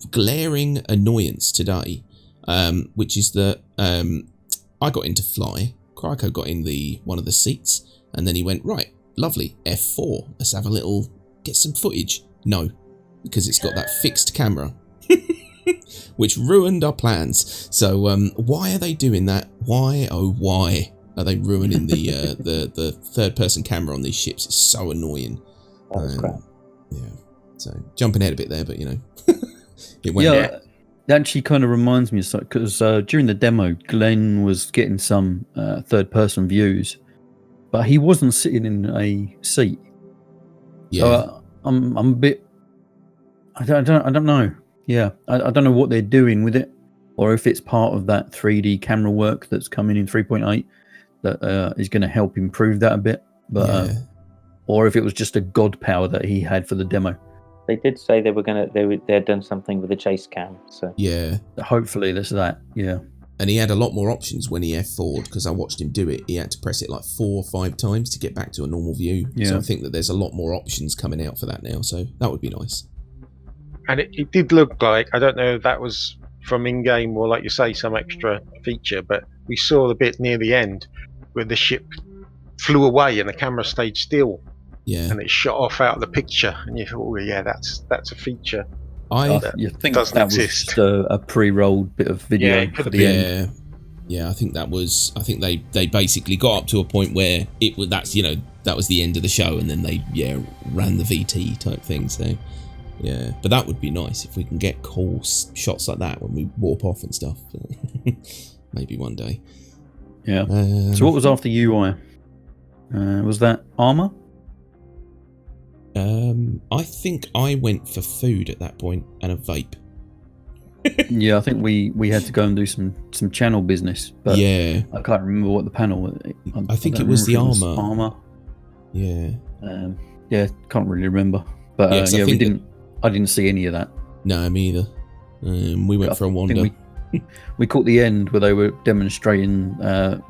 glaring annoyance today, which is that I got in to fly. Kryko got in one of the seats, and then he went, right, lovely, F4, let's have get some footage. No, because it's got that fixed camera, which ruined our plans. So why are they doing that? Why, oh why are they ruining the third-person camera on these ships? It's so annoying. That's crap. Yeah, so jumping ahead a bit there, but it went. Yeah, that actually kind of reminds me, because during the demo, Glenn was getting some third-person views, but he wasn't sitting in a seat. Yeah, so I'm a bit. I don't know. Yeah, I don't know what they're doing with it, or if it's part of that 3D camera work that's coming in 3.8 that is going to help improve that a bit, but. Or if it was just a god power that he had for the demo. They did say they'd done something with the chase cam. So hopefully that's that. Yeah. And he had a lot more options when he F4'd, because I watched him do it. He had to press it like 4 or 5 times to get back to a normal view. Yeah. So I think that there's a lot more options coming out for that now. So that would be nice. And it did look like, I don't know if that was from in-game or, like you say, some extra feature, but we saw the bit near the end where the ship flew away and the camera stayed still. Yeah, and it shot off out of the picture, and you thought, that's a feature. You think that was just a pre-rolled bit of video for the end. Yeah, I think they basically got up to a point where that was the end of the show, and then they ran the VT type thing. So yeah, but that would be nice if we can get cool shots like that when we warp off and stuff. Maybe one day. Yeah. So what was after UI? Was that armor? I think I went for food at that point and a vape. Yeah, I think we had to go and do some channel business, but I can't remember what the panel was. I think it was the armor. Yeah. Can't really remember. But I didn't see any of that. No, me either. We went for a wander. We caught the end where they were demonstrating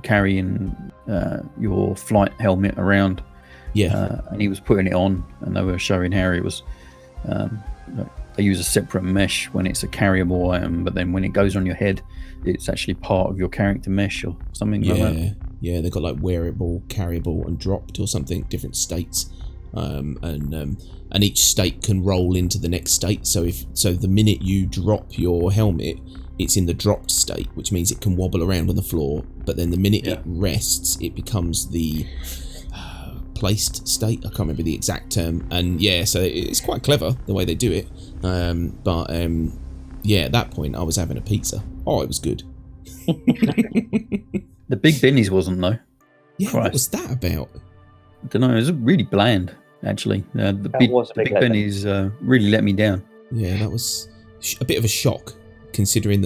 carrying your flight helmet around. Yeah. And he was putting it on, and they were showing how it was. They use a separate mesh when it's a carryable item, but then when it goes on your head, it's actually part of your character mesh or something like that. Yeah, they've got like wearable, carryable, and dropped or something, different states. And each state can roll into the next state. So the minute you drop your helmet, it's in the dropped state, which means it can wobble around on the floor. But then the minute it rests, it becomes the placed state. I can't remember the exact term. And so it's quite clever the way they do it. But at that point, I was having a pizza. Oh, it was good. The Big Bennies wasn't though. Yeah, Christ. What was that about? I don't know. It was really bland, actually. The Big Bennies really let me down. Yeah, that was a bit of a shock, considering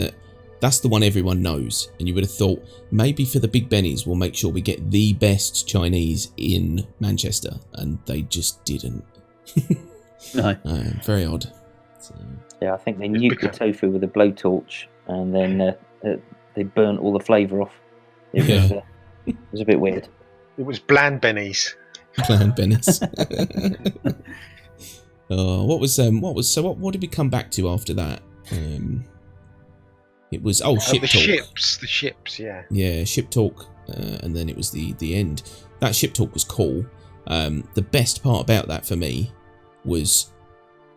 that's the one everyone knows. And you would have thought, maybe for the Big Bennies, we'll make sure we get the best Chinese in Manchester. And they just didn't. No. Very odd. So. Yeah, I think they nuked the tofu with a blowtorch, and then they burnt all the flavour off. It was a bit weird. It was bland bennies. Bland bennies. What did we come back to after that? It was ship talk. The ships, yeah. Yeah, ship talk, and then it was the end. That ship talk was cool. The best part about that for me was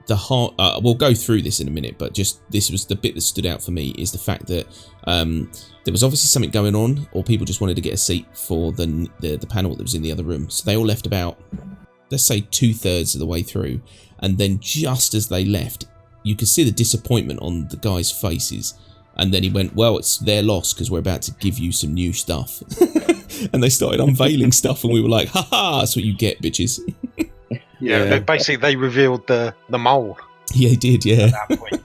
we'll go through this in a minute, but just this was the bit that stood out for me, is the fact that there was obviously something going on, or people just wanted to get a seat for the panel that was in the other room. So they all left about, let's say, 2/3 of the way through, and then just as they left, you could see the disappointment on the guys' faces. And then he went, well, it's their loss because we're about to give you some new stuff. And they started unveiling stuff, and we were like, ha, that's what you get, bitches. Yeah, basically they revealed the mole. Yeah, he did, yeah. At that point.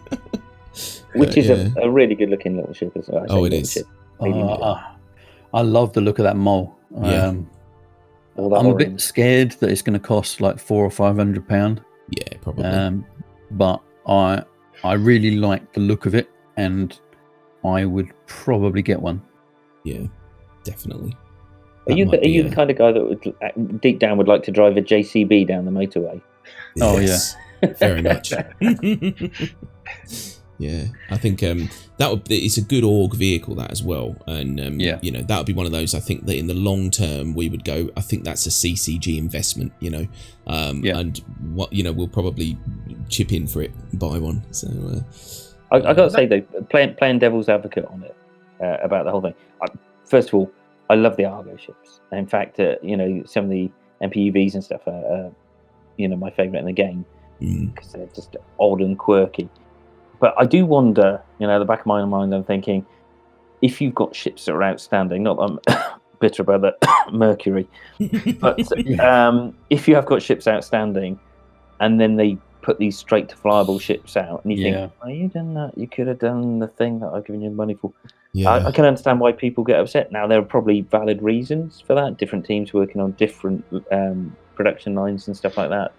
Which is a really good looking little ship as well. Oh, it is. I love the look of that mole. Yeah. I'm a bit scared that it's going to cost like £400 or £500. Yeah, probably. But I really like the look of it, and I would probably get one. Yeah, definitely. Are you the kind of guy that would deep down would like to drive a JCB down the motorway? Yes, very much. Yeah, I think it's a good org vehicle, that as well, and that would be one of those. I think that in the long term we would go. I think that's a CCG investment, and we'll probably chip in for it and buy one. So I got to say though, playing devil's advocate on it about the whole thing. First of all, I love the Argo ships. In fact, some of the MPUVs and stuff are my favourite in the game because they're just odd and quirky. But I do wonder, the back of my mind, I'm thinking, if you've got ships that are outstanding, not that I'm bitter about that Mercury, but if you have got ships outstanding, and then they put these straight to flyable ships out, and you think, oh, you done that? You could have done the thing that I've given you the money for. Yeah. I can understand why people get upset. Now, there are probably valid reasons for that. Different teams working on different production lines and stuff like that.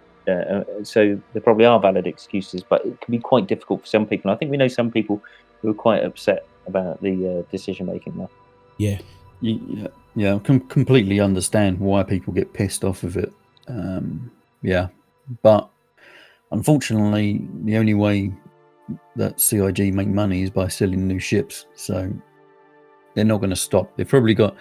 So there probably are valid excuses, but it can be quite difficult for some people. And I think we know some people who are quite upset about the decision making there. Yeah. I can completely understand why people get pissed off of it. But unfortunately, the only way that CIG make money is by selling new ships. So they're not going to stop. They've probably got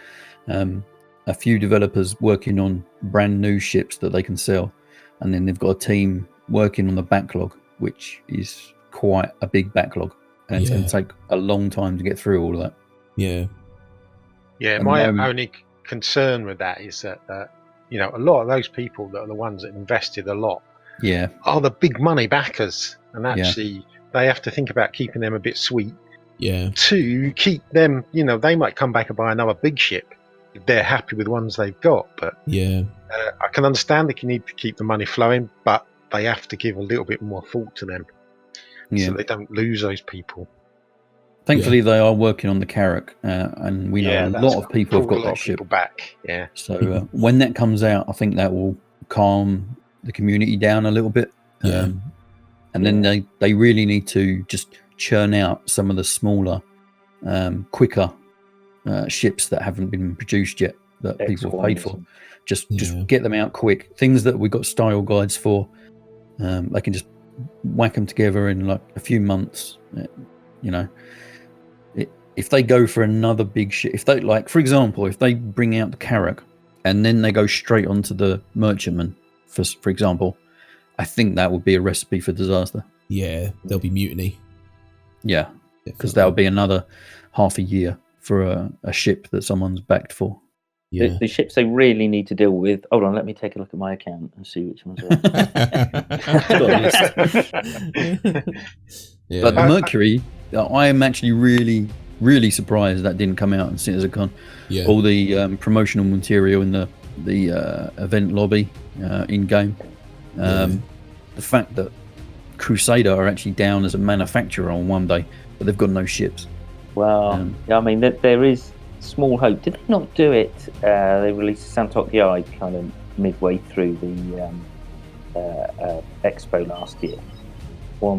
a few developers working on brand new ships that they can sell. And then they've got a team working on the backlog, which is quite a big backlog. And it's going to take a long time to get through all of that. Yeah. Yeah, my only concern with that is that, a lot of those people that are the ones that invested a lot are the big money backers. And actually, they have to think about keeping them a bit sweet. Yeah. To keep them, they might come back and buy another big ship if they're happy with ones they've got. But I can understand they need to keep the money flowing, but they have to give a little bit more thought to them so they don't lose those people. Thankfully, they are working on the Carrack, and we know a lot of people have got that ship back. Yeah. So when that comes out, I think that will calm the community down a little bit. And then they really need to just churn out some of the smaller quicker ships that haven't been produced yet that people have paid for. Just get them out quick. Things that we got style guides for. They can just whack them together in like a few months. If they go for another big ship, if they for example, if they bring out the Carrack and then they go straight onto the Merchantman, for example, I think that would be a recipe for disaster. Yeah, there'll be mutiny. Yeah, because that'll be another half a year for a ship that someone's backed for. Yeah. The ships they really need to deal with. Hold on, let me take a look at my account and see which ones are. Yeah. But the Mercury, I am actually really, really surprised that didn't come out in CitizenCon. Yeah. All the promotional material in the event lobby in game. The fact that Crusader are actually down as a manufacturer on one day, but they've got no ships. Well, I mean, there is small hope. Did they not do it? They released Santok AI kind of midway through the expo last year. Or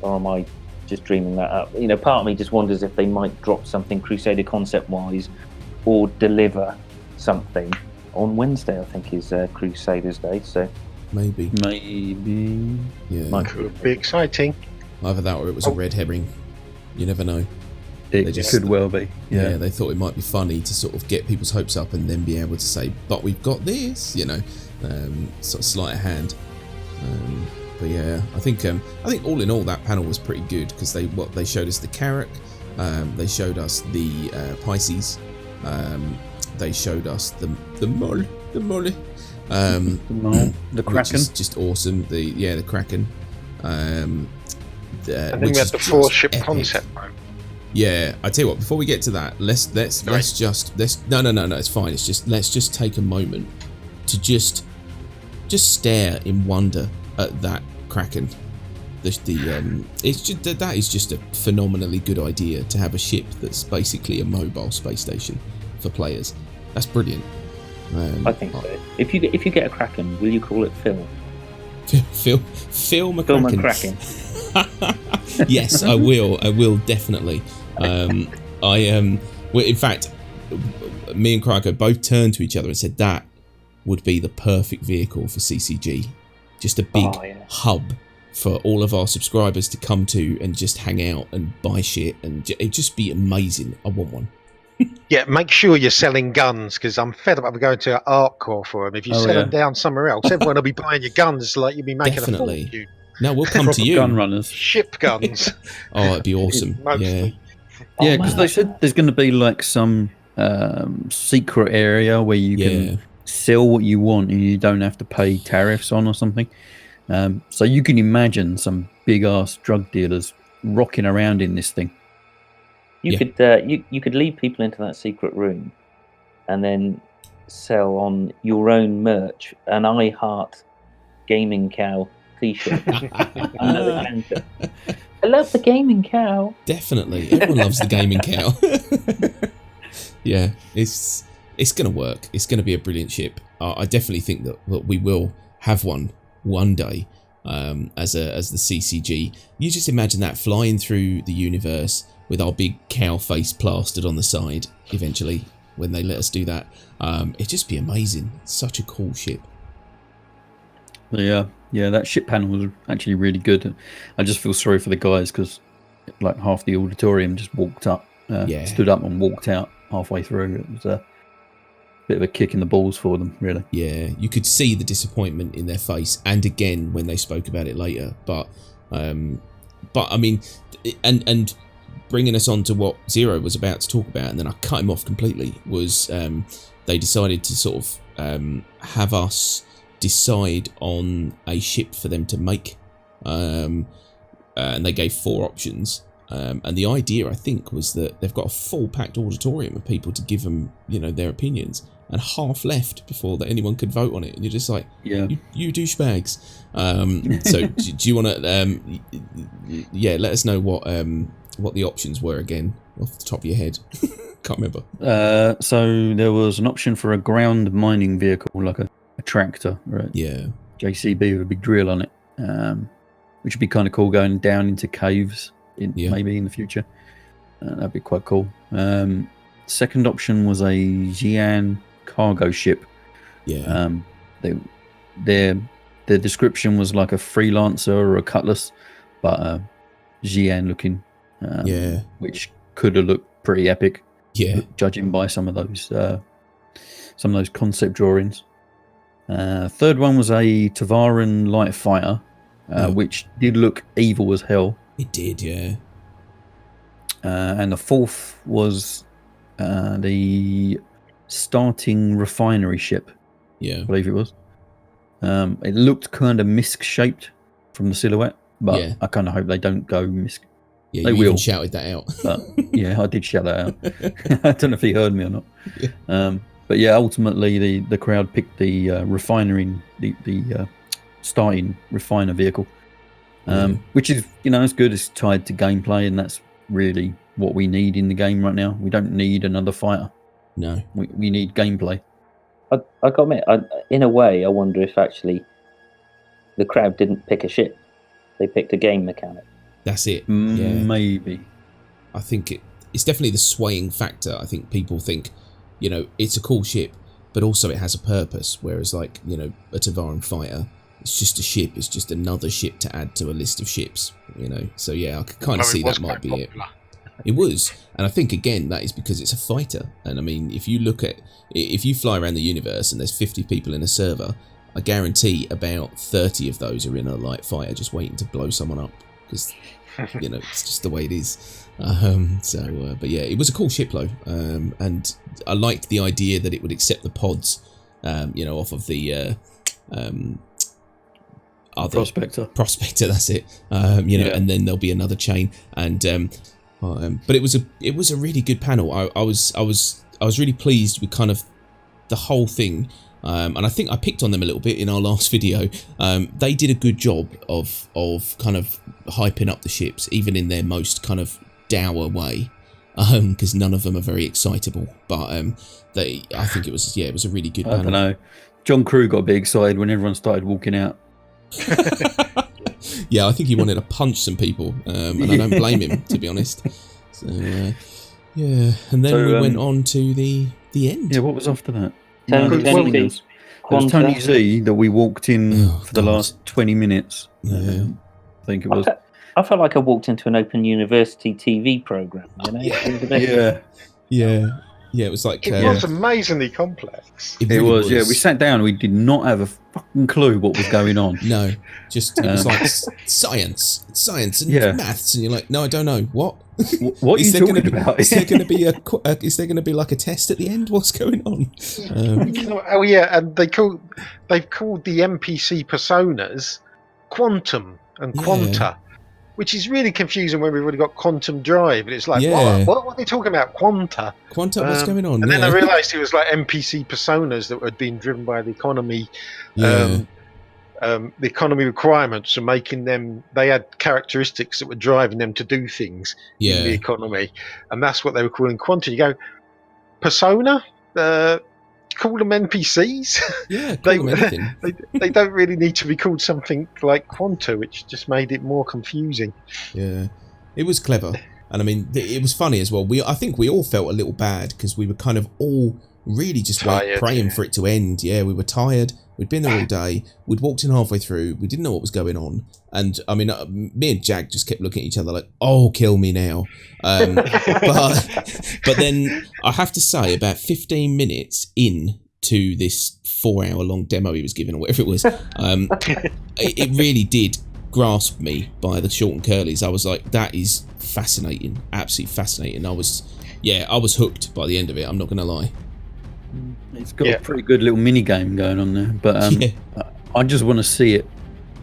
am I just dreaming that up? Part of me just wonders if they might drop something Crusader concept-wise or deliver something on Wednesday. I think is Crusaders Day, so maybe. Yeah, could be exciting. Either that or it was a red herring. You never know. It could well be. Yeah, they thought it might be funny to sort of get people's hopes up and then be able to say, "But we've got this," sort of sleight of hand. But yeah, I think all in all that panel was pretty good because they showed us the Carrack, they showed us the Pisces, they showed us the Mole, the Kraken, which is just awesome. The Kraken. And then we had the 4-ship concept room. Yeah, I tell you what. Before we get to that, let's no, it's fine. It's just let's just take a moment to just stare in wonder at that Kraken. It's just that is just a phenomenally good idea to have a ship that's basically a mobile space station for players. That's brilliant. I think so. If you get a Kraken, will you call it Phil? Phil McCracken. Yes, I will. I will definitely. In fact, me and Krako both turned to each other and said that would be the perfect vehicle for CCG. Just a big hub for all of our subscribers to come to and just hang out and buy shit, and it'd just be amazing. I want one. Yeah, make sure you're selling guns because I'm fed up of going to an art core for them. If you sell them down somewhere else, everyone will be buying your guns like you'll be making a fortune. No, we'll come to you. Gun runners. Ship guns. Oh, it'd be awesome. Mostly. Yeah, because they said there's going to be like some secret area where you can sell what you want and you don't have to pay tariffs on or something. So you can imagine some big ass drug dealers rocking around in this thing. You could lead people into that secret room and then sell on your own merch an I Heart Gaming Cow t-shirt. Another counter. I love the gaming cow. Definitely, everyone loves the gaming cow. Yeah, it's gonna work. It's gonna be a brilliant ship. I definitely think that we will have one day as the CCG. You just imagine that flying through the universe with our big cow face plastered on the side. Eventually, when they let us do that, it'd just be amazing. Such a cool ship. Yeah, that ship panel was actually really good. I just feel sorry for the guys because like half the auditorium just stood up and walked out halfway through. It was a bit of a kick in the balls for them, really. Yeah, you could see the disappointment in their face, and again when they spoke about it later. But I mean, and bringing us on to what Zero was about to talk about, and then I cut him off completely, was they decided to sort of have us decide on a ship for them to make, and they gave 4 options, and the idea I think was that they've got a full packed auditorium of people to give them their opinions, and half left before that anyone could vote on it, and you're just like, you douchebags. So do you want to let us know what the options were again off the top of your head? Can't remember. So there was an option for a ground mining vehicle, like a tractor, right? Yeah. JCB with a big drill on it, which would be kind of cool, going down into caves maybe in the future. That'd be quite cool. Second option was a Xi'an cargo ship. Yeah. Their description was like a freelancer or a cutlass, but Xi'an looking. Which could have looked pretty epic. Yeah. Judging by some of those concept drawings. Third one was a Tavaran light fighter, which did look evil as hell. It did, yeah. And the fourth was the starting refinery ship. Yeah. I believe it was. It looked kind of misc-shaped from the silhouette, but I kind of hope they don't go misc. Yeah, they you will. even shouted that out. But yeah, I did shout that out. I don't know if he heard me or not. Yeah. But yeah, ultimately the crowd picked the refinery, the starting refiner vehicle, which is, it's good. It's tied to gameplay, and that's really what we need in the game right now. We don't need another fighter. No, we need gameplay. I got to admit, in a way, I wonder if actually the crowd didn't pick a ship; they picked a game mechanic. That's it. Yeah. Maybe. I think it's definitely the swaying factor. I think people think, it's a cool ship, but also it has a purpose. Whereas, like, a Tavaran fighter, it's just a ship. It's just another ship to add to a list of ships. So yeah, I could kind of see that might be popular. It was, and I think again that is because it's a fighter. And I mean, if you fly around the universe and there's 50 people in a server, I guarantee about 30 of those are in a light fighter just waiting to blow someone up, because it's just the way it is. But yeah, it was a cool ship though, and I liked the idea that it would accept the pods, off of the other Prospector. That's it. And then there'll be another chain, and but it was a really good panel. I was really pleased with kind of the whole thing. And I think I picked on them a little bit in our last video. They did a good job of kind of hyping up the ships, even in their most kind of dour way, because none of them are very excitable. But I think it was a really good panel. I don't know. John Crew got a bit excited when everyone started walking out. Yeah, I think he wanted to punch some people, and I don't blame him, to be honest. So yeah, and then we went on to the end. Yeah, what was after that? Tony Tony Z that we walked in for the last 20 minutes. Yeah. I think it was. I felt like I walked into an Open University TV program. Yeah, it was like it was amazingly complex. It really was. Yeah. We sat down. We did not have a fucking clue what was going on. No, just it was like science and maths, and you're like, no, I don't know what. What are you talking about? Is there going to be like a test at the end? What's going on? And they've called the NPC personas Quantum and Quanta, which is really confusing when we've already got Quantum Drive, and it's like, what are they talking about? Quanta, what's going on? And then I realised it was like NPC personas that had been driven by the economy. The economy requirements and making them, they had characteristics that were driving them to do things in the economy, and that's what they were calling Quanta. You go, persona, call them NPCs. Yeah, call them anything. They don't really need to be called something like Quanta, which just made it more confusing. Yeah, it was clever, and I mean, it was funny as well. I think we all felt a little bad because we were kind of all really just praying for it to end. Yeah, we were tired. We'd been there all day. We'd walked in halfway through. We didn't know what was going on. And I mean, me and Jack just kept looking at each other like, "Oh, kill me now." But then I have to say, about 15 minutes into this 4-hour-long demo he was giving, or whatever it was, it really did grasp me by the short and curlies. I was like, "That is fascinating, absolutely fascinating." I was hooked by the end of it. I'm not going to lie. It's got a pretty good little mini game going on there, but I just want to see it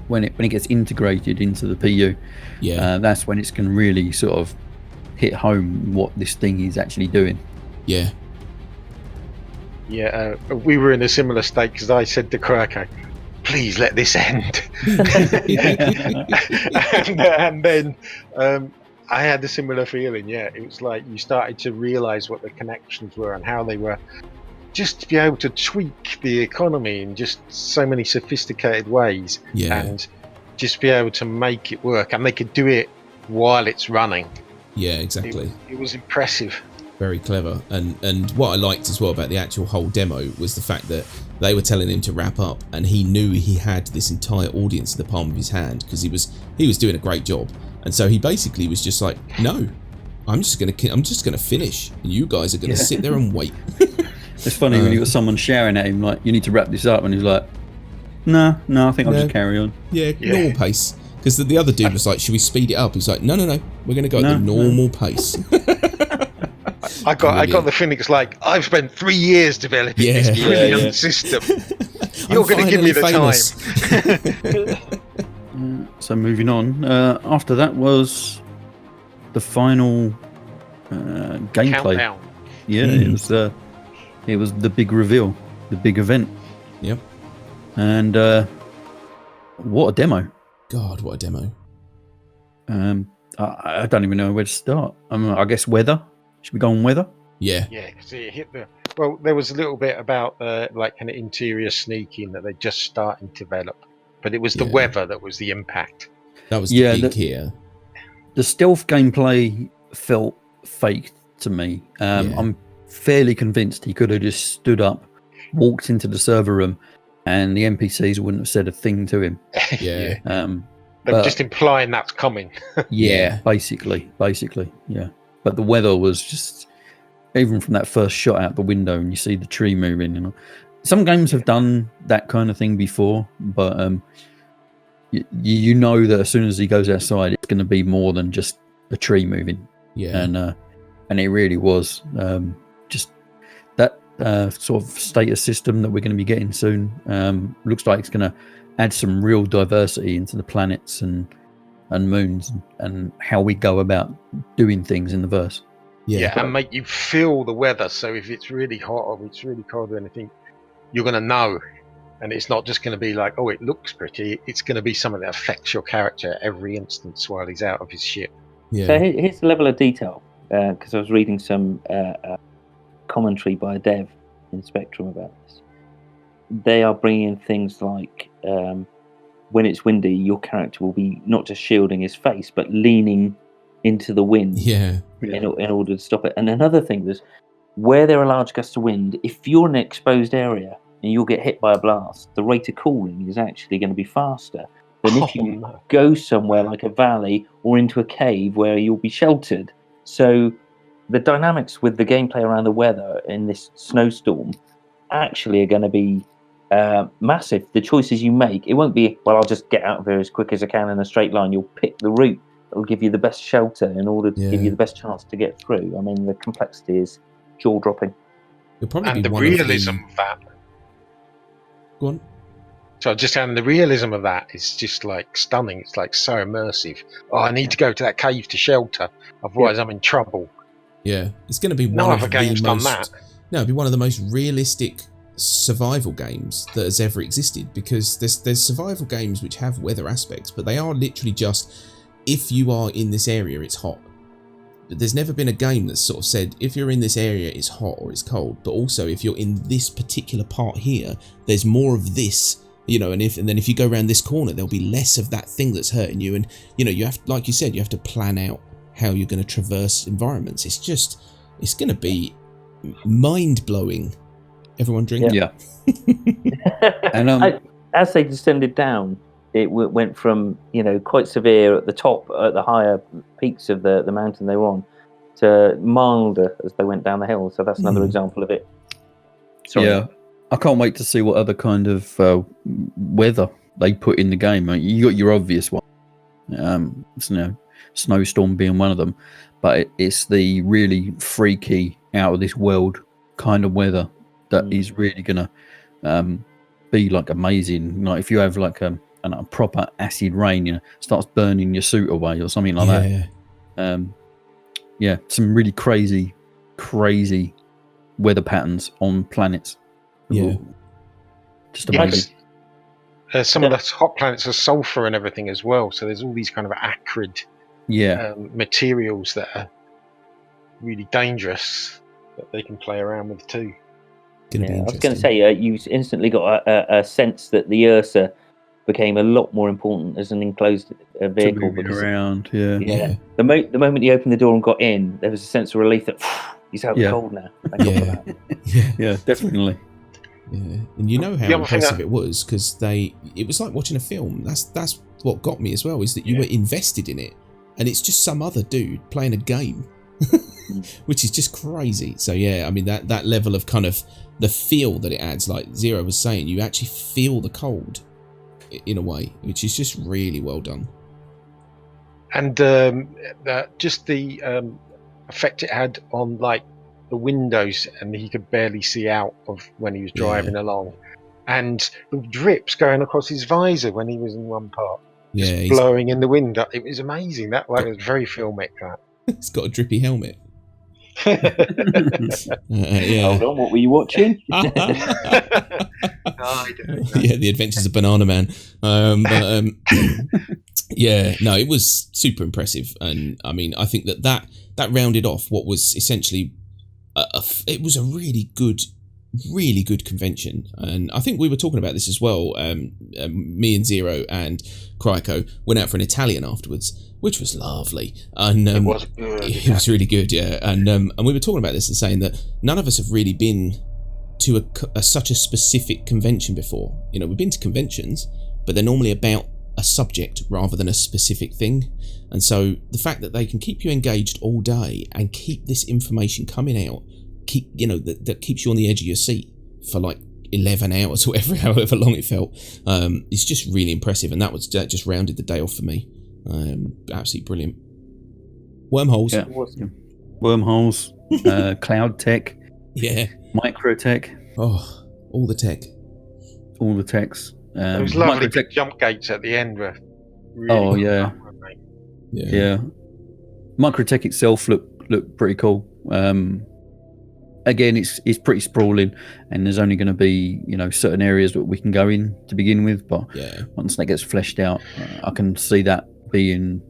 when it gets integrated into the PU. That's when it's going to really sort of hit home what this thing is actually doing. We were in a similar state because I said to Krako, "Please let this end." and then I had a similar feeling. It was like you started to realise what the connections were and how they were. Just to be able to tweak the economy in just so many sophisticated ways, and just be able to make it work, and they could do it while it's running. Yeah, exactly. It was impressive. Very clever. And what I liked as well about the actual whole demo was the fact that they were telling him to wrap up, and he knew he had this entire audience in the palm of his hand because he was doing a great job. And so he basically was just like, no, I'm just gonna finish, and you guys are gonna sit there and wait. It's funny when you got someone shouting at him like, you need to wrap this up, and he's like, no, I think I'll just carry on. Yeah, normal pace. Because the other dude was like, should we speed it up? He's like, no, we're gonna go at the normal pace. I got the feeling it's like, I've spent 3 years developing this brilliant system. You're going to give me the time. So moving on. After that was the final gameplay. Countdown. Yeah, it was the big reveal, the big event. Yep. And what a demo! God, what a demo! I don't even know where to start. I guess weather. Should we go on weather? Yeah. Yeah, because it hit well, there was a little bit about like an interior sneaking that they just starting to develop, but it was the weather that was the impact. That was the big here. The stealth gameplay felt fake to me. I'm fairly convinced he could have just stood up, walked into the server room, and the NPCs wouldn't have said a thing to him. Yeah. They're just implying that's coming. Basically, yeah. But the weather was just, even from that first shot out the window and you see the tree moving, you know. Some games have done that kind of thing before, but you know that as soon as he goes outside, it's going to be more than just a tree moving. Yeah. And it really was just that sort of status system that we're going to be getting soon. Looks like it's going to add some real diversity into the planets and moons and how we go about doing things in the verse. Yeah, and make you feel the weather. So if it's really hot or it's really cold or anything, you're going to know. And it's not just going to be like, oh, it looks pretty. It's going to be something that affects your character at every instance while he's out of his ship. Yeah. So here's the level of detail, because I was reading some commentary by a dev in Spectrum about this. They are bringing in things like when it's windy, your character will be not just shielding his face, but leaning into the wind in order to stop it. And another thing was, where there are large gusts of wind, if you're in an exposed area and you'll get hit by a blast, the rate of cooling is actually going to be faster than if you go somewhere like a valley or into a cave where you'll be sheltered. So the dynamics with the gameplay around the weather in this snowstorm actually are going to be massive. The choices you make, it won't be, well, I'll just get out of here as quick as I can in a straight line. You'll pick the route that will give you the best shelter in order to give you the best chance to get through. I mean, the complexity is jaw-dropping. And the realism of that. Go on. So just saying, the realism of that is just like stunning. It's like so immersive. Oh, I need to go to that cave to shelter, otherwise I'm in trouble. Yeah, it's going to be one of the most. No, it'd be one of the most realistic survival games that has ever existed, because there's survival games which have weather aspects, but they are literally just, if you are in this area, it's hot. But there's never been a game that's sort of said, if you're in this area, it's hot or it's cold, but also if you're in this particular part here, there's more of this, you know, and then if you go around this corner, there'll be less of that thing that's hurting you. And, you know, you have, like you said, you have to plan out how you're going to traverse environments. It's going to be mind-blowing. Everyone drink? Yeah. And as they descended down, it went from, you know, quite severe at the top, at the higher peaks of the mountain they were on, to milder as they went down the hill. So that's another example of it. Sorry. Yeah, I can't wait to see what other kind of weather they put in the game. You got your obvious one, snowstorm being one of them, but it's the really freaky, out of this world kind of weather that is really gonna be like amazing. Like if you have like a proper acid rain, you know, starts burning your suit away or something like that. Some really crazy weather patterns on planets. Just amazing. Some of the hot planets are sulfur and everything as well, so there's all these kind of acrid materials that are really dangerous that they can play around with too. I was going to say, you instantly got a sense that the Ursa became a lot more important as an enclosed vehicle. Because around, yeah. The moment you opened the door and got in, there was a sense of relief that he's out cold now. Thank God for that. Yeah, definitely. Yeah, and you know how impressive it was, because it was like watching a film. That's what got me as well, is that you were invested in it, and it's just some other dude playing a game, which is just crazy. So yeah, I mean that level of kind of the feel that it adds, like Zero was saying, you actually feel the cold in a way, which is just really well done. And just the effect it had on like the windows, and he could barely see out of when he was driving along, and the drips going across his visor when he was in one part, just blowing in the wind. It was amazing. That was very filmic. That it's got a drippy helmet. Hold on, what were you watching? The Adventures of Banana Man. It was super impressive, and I mean, I think that rounded off what was essentially it was a really good convention. And I think we were talking about this as well. Me and Zero and Kryko went out for an Italian afterwards, which was lovely, and it was good. It was really good, yeah. And we were talking about this and saying that none of us have really been to such a specific convention before. You know, we've been to conventions, but they're normally about a subject rather than a specific thing. And so the fact that they can keep you engaged all day and keep this information coming out, that keeps you on the edge of your seat for like 11 hours or however long it felt, it's just really impressive. And that just rounded the day off for me. Absolutely brilliant. Wormholes. Yeah. Wormholes, cloud tech. Yeah. MicroTech. Oh, all the tech. All the techs. Those lovely big jump gates at the end were really cool. Yeah. MicroTech itself looked pretty cool. Again, it's pretty sprawling, and there's only going to be certain areas that we can go in to begin with. But once that gets fleshed out, I can see that being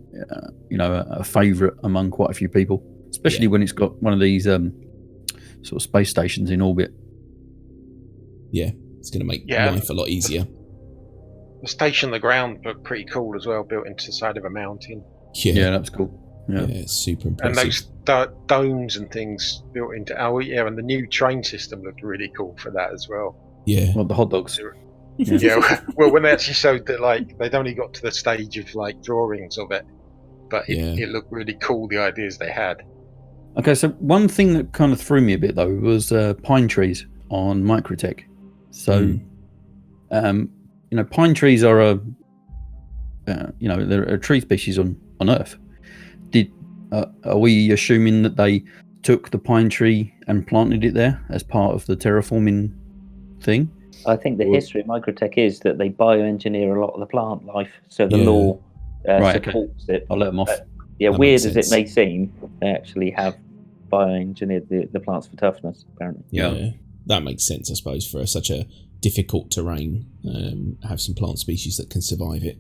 a favourite among quite a few people, especially when it's got one of these sort of space stations in orbit. Yeah, it's going to make life a lot easier. The station on the ground looked pretty cool as well, built into the side of a mountain. Yeah, that's cool. Yeah, it's super impressive. And those domes and things built into and the new train system looked really cool for that as well. Yeah, well, the hot dogs. Well, when they actually showed that, they'd only got to the stage of drawings of it, but it looked really cool, the ideas they had. Okay, so one thing that kind of threw me a bit though was pine trees on MicroTech. So, pine trees are they're a tree species on Earth. Are we assuming that they took the pine tree and planted it there as part of the terraforming thing? I think the history of MicroTech is that they bioengineer a lot of the plant life, so the law supports it. I'll let them off. Weird as it may seem, they actually have bioengineered the plants for toughness, apparently. Yeah, that makes sense, I suppose, for such a difficult terrain, have some plant species that can survive it.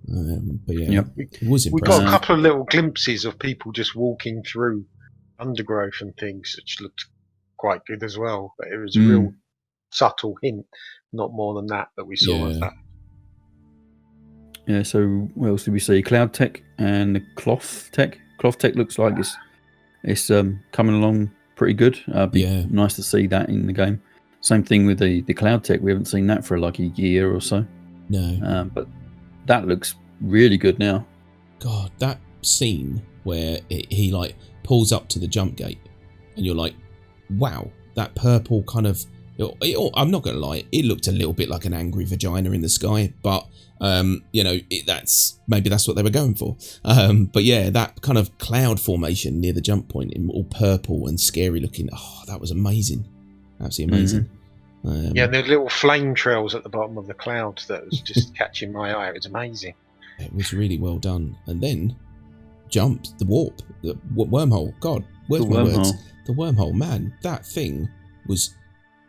But it was impressive. We got a couple of little glimpses of people just walking through undergrowth and things, which looked quite good as well. But it was a real subtle hint, not more than that we saw of that. Yeah, so what else did we see? Cloud Tech and the Cloth Tech. Cloth Tech looks like it's coming along pretty good. Nice to see that in the game. Same thing with the Cloud Tech. We haven't seen that for like a year or so. No. But that looks really good now. God, that scene where he pulls up to the jump gate and you're like, wow, that purple kind of... I'm not going to lie, it looked a little bit like an angry vagina in the sky, but that's what they were going for. But yeah, that kind of cloud formation near the jump point, in all purple and scary looking. Oh, that was amazing, absolutely amazing. And the little flame trails at the bottom of the clouds that was just catching my eye. It was amazing. It was really well done. And then jumped the warp, the wormhole. God, where's my words? The wormhole, man, that thing was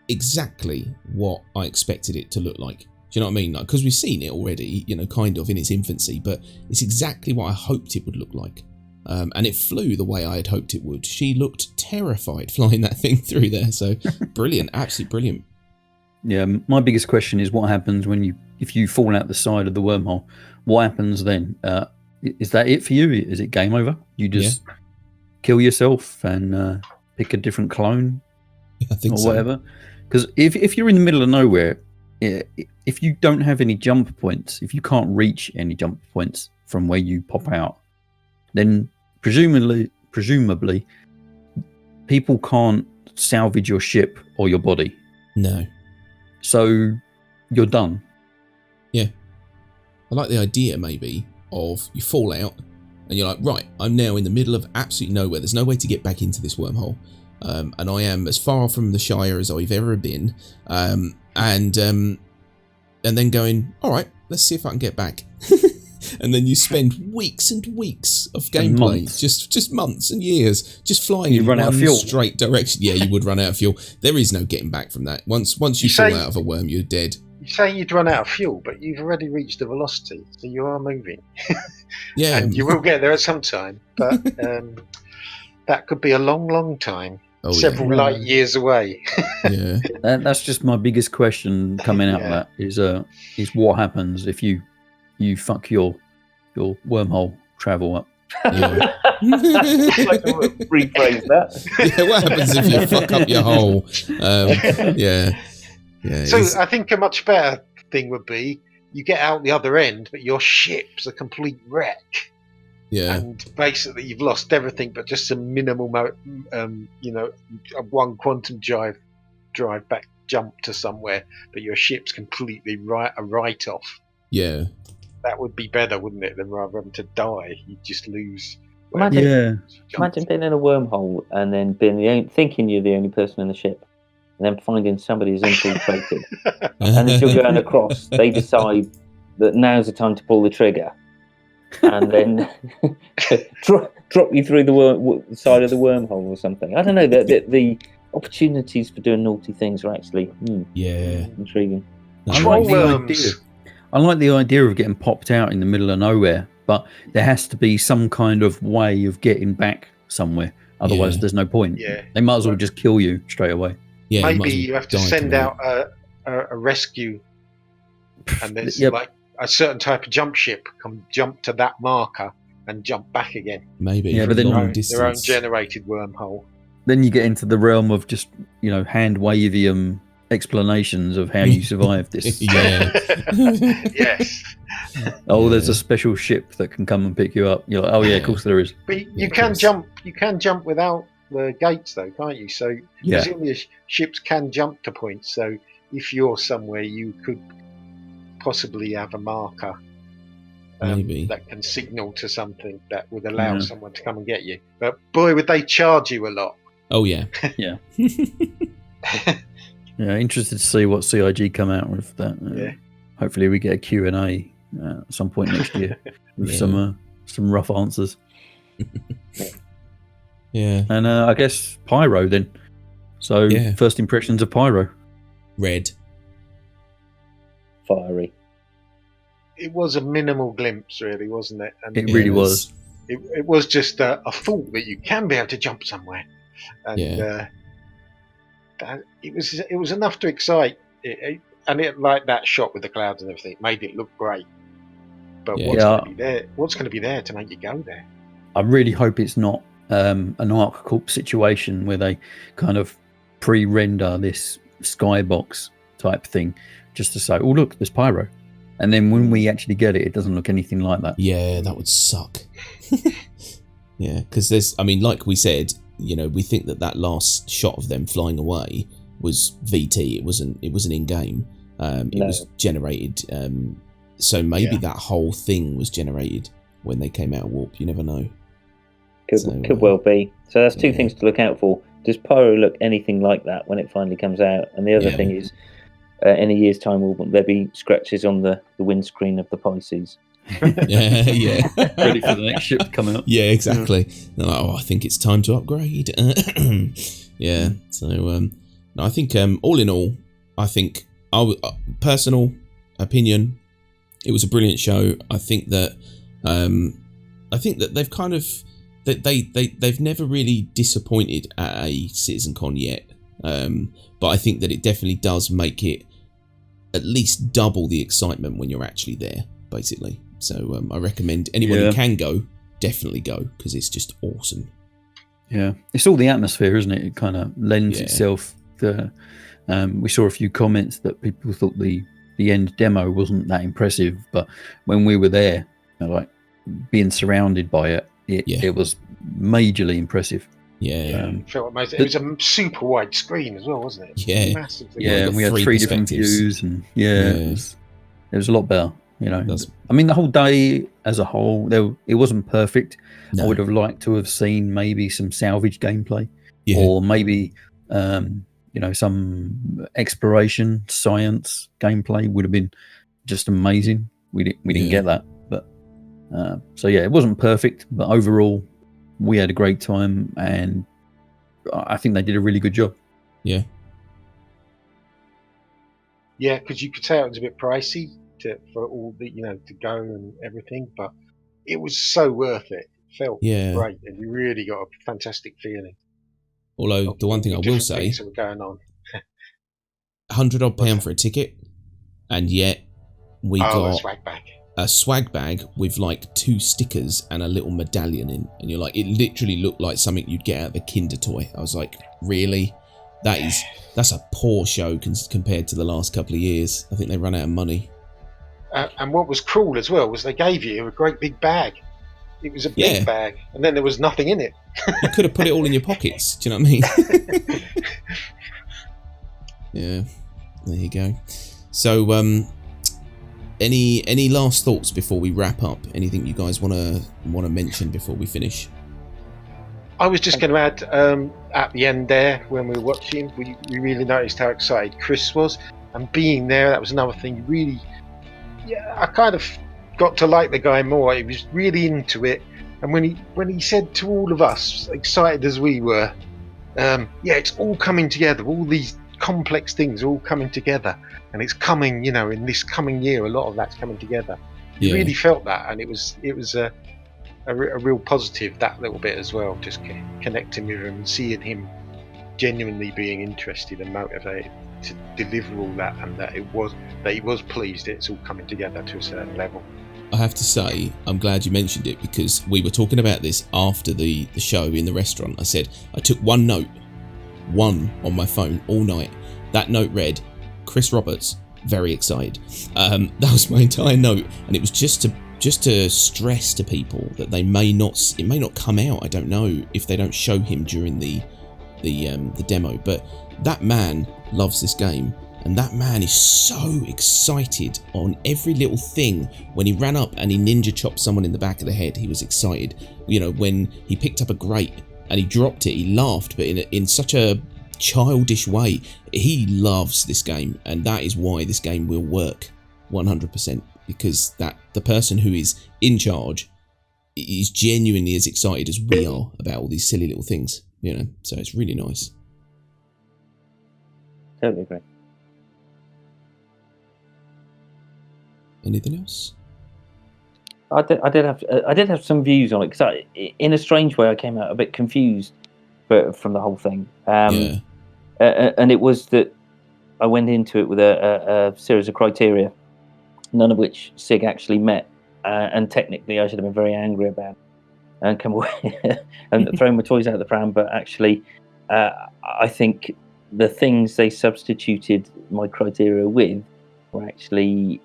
exactly what I expected it to look like. Do you know what I mean? Because we've seen it already, kind of in its infancy, but it's exactly what I hoped it would look like. And it flew the way I had hoped it would. She looked terrified flying that thing through there. So brilliant, absolutely brilliant. Yeah, my biggest question is what happens if you fall out the side of the wormhole? What happens then? Is that it for you? Is it game over? You just kill yourself and pick a different clone, I think or whatever? Because if you're in the middle of nowhere, if you don't have any jump points, if you can't reach any jump points from where you pop out, then presumably people can't salvage your ship or your body. No. So you're done. Yeah. I like the idea maybe of you fall out and you're like, right, I'm now in the middle of absolutely nowhere. There's no way to get back into this wormhole. And I am as far from the Shire as I've ever been. And then going, all right, let's see if I can get back. And then you spend weeks and weeks of gameplay, just months and years, just flying in one straight direction. Yeah, you would run out of fuel. There is no getting back from that. Once you fall out of a worm, you're dead. You say you'd run out of fuel, but you've already reached the velocity, so you are moving. Yeah, and you will get there at some time, but that could be a long, long time. Several light years away. Yeah, that's just my biggest question coming out of that is what happens if you fuck your wormhole travel up. Yeah. Rephrase that. Yeah, what happens if you fuck up your hole? Yeah. So I think a much better thing would be you get out the other end, but your ship's a complete wreck. Yeah. And basically you've lost everything but just some minimal, one quantum drive back jump to somewhere, but your ship's completely a write-off. Yeah. That would be better, wouldn't it, than rather than to die? You'd just lose. Imagine being in a wormhole and then thinking you're the only person in the ship, and then finding somebody who's infiltrated. And as you're going across, they decide that now's the time to pull the trigger, and then drop you through the side of the wormhole or something. I don't know. The opportunities for doing naughty things are actually intriguing. I like the idea of getting popped out in the middle of nowhere, but there has to be some kind of way of getting back somewhere. Otherwise, there's no point. Yeah. They might as well just kill you straight away. Yeah, maybe you have to send out a rescue, and there's like a certain type of jump ship come jump to that marker and jump back again. Maybe, but then their own generated wormhole. Then you get into the realm of just hand wavy explanations of how you survive this. Yes. There's a special ship that can come and pick you up. You're like, of course there is. But you can jump. You can jump without the gates, though, can't you? So presumably ships can jump to points. So if you're somewhere, you could possibly have a marker that can signal to something that would allow someone to come and get you. But boy, would they charge you a lot. Oh yeah. Yeah. Yeah, interested to see what CIG come out with that. Hopefully we get a Q&A at some point next year with some rough answers. Yeah. And I guess Pyro then. So first impressions of Pyro. Red. Fiery. It was a minimal glimpse, really, wasn't it? And it really was. It was just a thought that you can be able to jump somewhere. And it was enough to excite it, and it, like that shot with the clouds and everything, made it look great. But what's going to be there to make you go there? I really hope it's not an ArcCorp situation where they kind of pre-render this skybox type thing just to say, oh look, there's Pyro, and then when we actually get it doesn't look anything like that. Yeah, that would suck. Yeah, because there's, like we said, we think that last shot of them flying away was VT. It wasn't in game. It was generated. So maybe that whole thing was generated when they came out of warp. You never know. Could well be. So that's two things to look out for. Does Pyro look anything like that when it finally comes out? And the other thing is, in a year's time, will there be scratches on the windscreen of the Pisces? Yeah. Ready for the next ship to come out. Yeah, exactly. I think it's time to upgrade. Yeah. So I think all in all, I think personal opinion, it was a brilliant show. I think that they've kind of they've never really disappointed at a CitizenCon yet. But I think that it definitely does make it at least double the excitement when you're actually there, basically. So I recommend anyone who can go, definitely go, because it's just awesome. Yeah, it's all the atmosphere, isn't it? It kind of lends itself to. We saw a few comments that people thought the end demo wasn't that impressive, but when we were there, like being surrounded by it was majorly impressive. It felt amazing. It was a super wide screen as well, wasn't it? Yeah, Massive. Yeah, and we had three different views, and it was a lot better. You know, I mean, the whole day as a whole, it wasn't perfect. I would have liked to have seen maybe some salvage gameplay, or maybe some exploration science gameplay would have been just amazing. We didn't get that, but so it wasn't perfect, but overall we had a great time, and I think they did a really good job. Yeah, because you could say it was a bit pricey for all the to go and everything, but it was so worth it. It felt great, and you really got a fantastic feeling. Although the one thing I will say, that were going on, £100 for a ticket, and yet we got a swag bag with like 2 stickers and a little medallion in, and you're like, it literally looked like something you'd get out of a Kinder toy. I was like, really? That's a poor show compared to the last couple of years. I think they run out of money. And what was cool as well was they gave you a great big bag. It was a big bag, and then there was nothing in it. You could have put it all in your pockets. Do you know what I mean? Yeah, there you go. So, any last thoughts before we wrap up? Anything you guys want to mention before we finish? I was just going to add, at the end there, when we were watching, we really noticed how excited Chris was, and being there, that was another thing. Really, I kind of got to like the guy more. He was really into it, and when he said to all of us, excited as we were, it's all coming together. All these complex things are all coming together, and it's coming. In this coming year, a lot of that's coming together. You really felt that, and it was a real positive, that little bit as well, just connecting with him and seeing him genuinely being interested and motivated to deliver all that, and that he was pleased it's all coming together to a certain level. I have to say, I'm glad you mentioned it, because we were talking about this after the show in the restaurant. I said I took one note on my phone all night. That note read, Chris Roberts, very excited. That was my entire note, and it was just to stress to people that it may not come out. I don't know if they don't show him during the demo, but that man loves this game, and that man is so excited on every little thing. When he ran up and he ninja chopped someone in the back of the head, he was excited. When he picked up a grate and he dropped it, he laughed, but in such a childish way. He loves this game, and that is why this game will work 100%. Because the person who is in charge is genuinely as excited as we are about all these silly little things, so it's really nice. Totally agree. Anything else? I did have some views on it, because in a strange way I came out a bit confused from the whole thing. And it was that I went into it with a series of criteria, none of which SIG actually met, and technically I should have been very angry about it and come away and throw my toys out the pram. But actually, I think the things they substituted my criteria with were actually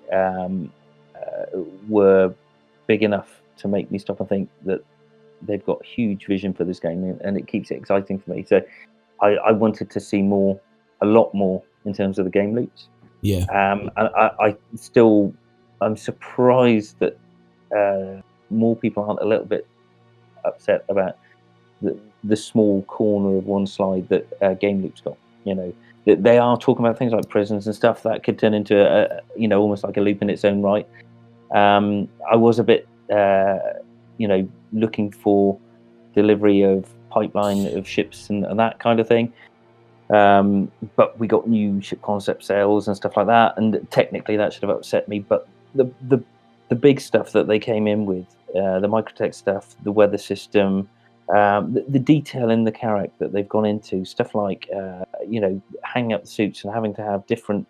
were big enough to make me stop and think that they've got huge vision for this game, and it keeps it exciting for me. So I wanted to see a lot more in terms of the game loops. Yeah. And I'm surprised that more people aren't a little bit upset about the small corner of one slide that game loops got. That they are talking about things like prisons and stuff that could turn into almost like a loop in its own right. I was a bit looking for delivery of pipeline of ships and that kind of thing. But we got new ship concept sales and stuff like that, and technically that should have upset me. But the big stuff that they came in with, the MicroTech stuff, the weather system, the detail in the Carrack that they've gone into, stuff like hanging up the suits and having to have different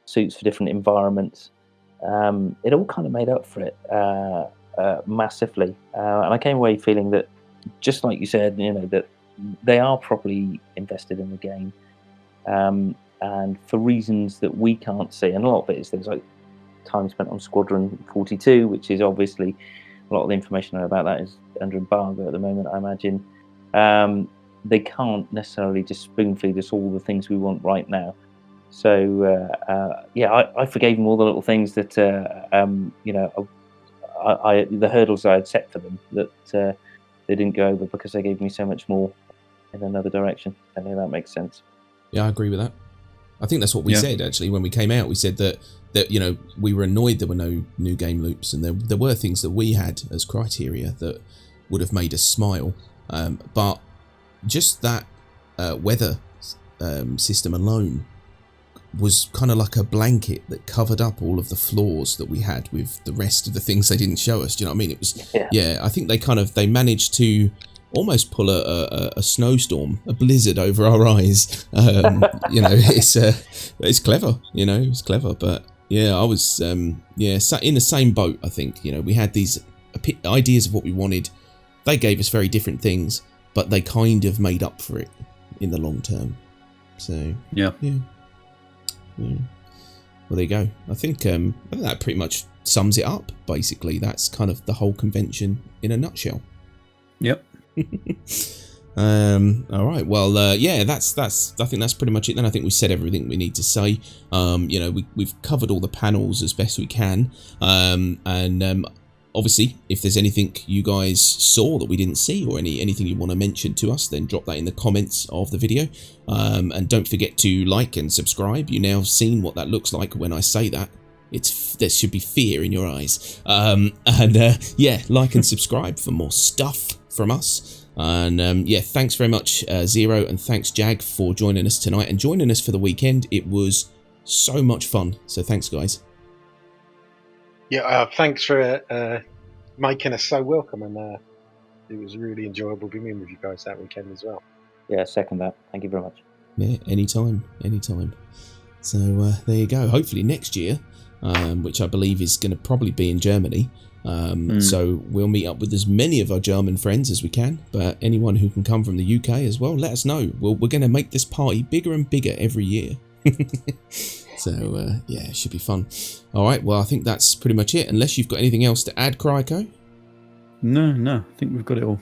suits for different environments. It all kind of made up for it massively, and I came away feeling that, just like you said, that they are properly invested in the game, and for reasons that we can't see. And a lot of it is things like time spent on Squadron 42, which is obviously a lot of the information about that is under embargo at the moment, I imagine. They can't necessarily just spoon feed us all the things we want right now. So I forgave them all the little things that the hurdles I had set for them that they didn't go over, because they gave me so much more in another direction. I think that makes sense. Yeah, I agree with that. I think that's what we said actually when we came out. We said that we were annoyed there were no new game loops, and there were things that we had as criteria that would have made us smile. But just that weather system alone was kind of like a blanket that covered up all of the flaws that we had with the rest of the things they didn't show us. Do you know what I mean? It was I think they managed to almost pull a snowstorm, a blizzard over our eyes. It's clever. It's clever. But yeah, I was in the same boat. I think we had these ideas of what we wanted. They gave us very different things, but they kind of made up for it in the long term. So yeah. Well, there you go. I think that pretty much sums it up. Basically, that's kind of the whole convention in a nutshell. Yep. All right. Well, I think that's pretty much it. Then I think we said everything we need to say. We've covered all the panels as best we can. Obviously, if there's anything you guys saw that we didn't see, or anything you want to mention to us, then drop that in the comments of the video. And don't forget to like and subscribe. You now have seen what that looks like when I say that. There should be fear in your eyes. Like and subscribe for more stuff from us. And thanks very much, Zero, and thanks, Jag, for joining us tonight and joining us for the weekend. It was so much fun. So thanks, guys. Yeah, thanks for making us so welcome, and it was really enjoyable being with you guys that weekend as well. Yeah, second that. Thank you very much. Yeah, anytime. So there you go. Hopefully next year, which I believe is going to probably be in Germany. So we'll meet up with as many of our German friends as we can, but anyone who can come from the UK as well, let us know. We're going to make this party bigger and bigger every year. So it should be fun. All right, well, I think that's pretty much it, unless you've got anything else to add, Kryko. No, I think we've got it all.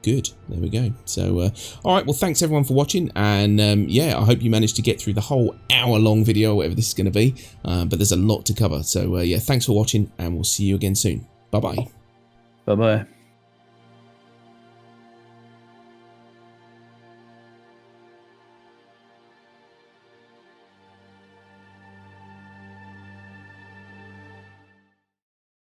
Good, there we go. So all right, well, thanks everyone for watching, and I hope you managed to get through the whole hour-long video, whatever this is going to be, but there's a lot to cover. So thanks for watching, and we'll see you again soon. Bye-bye. Bye-bye.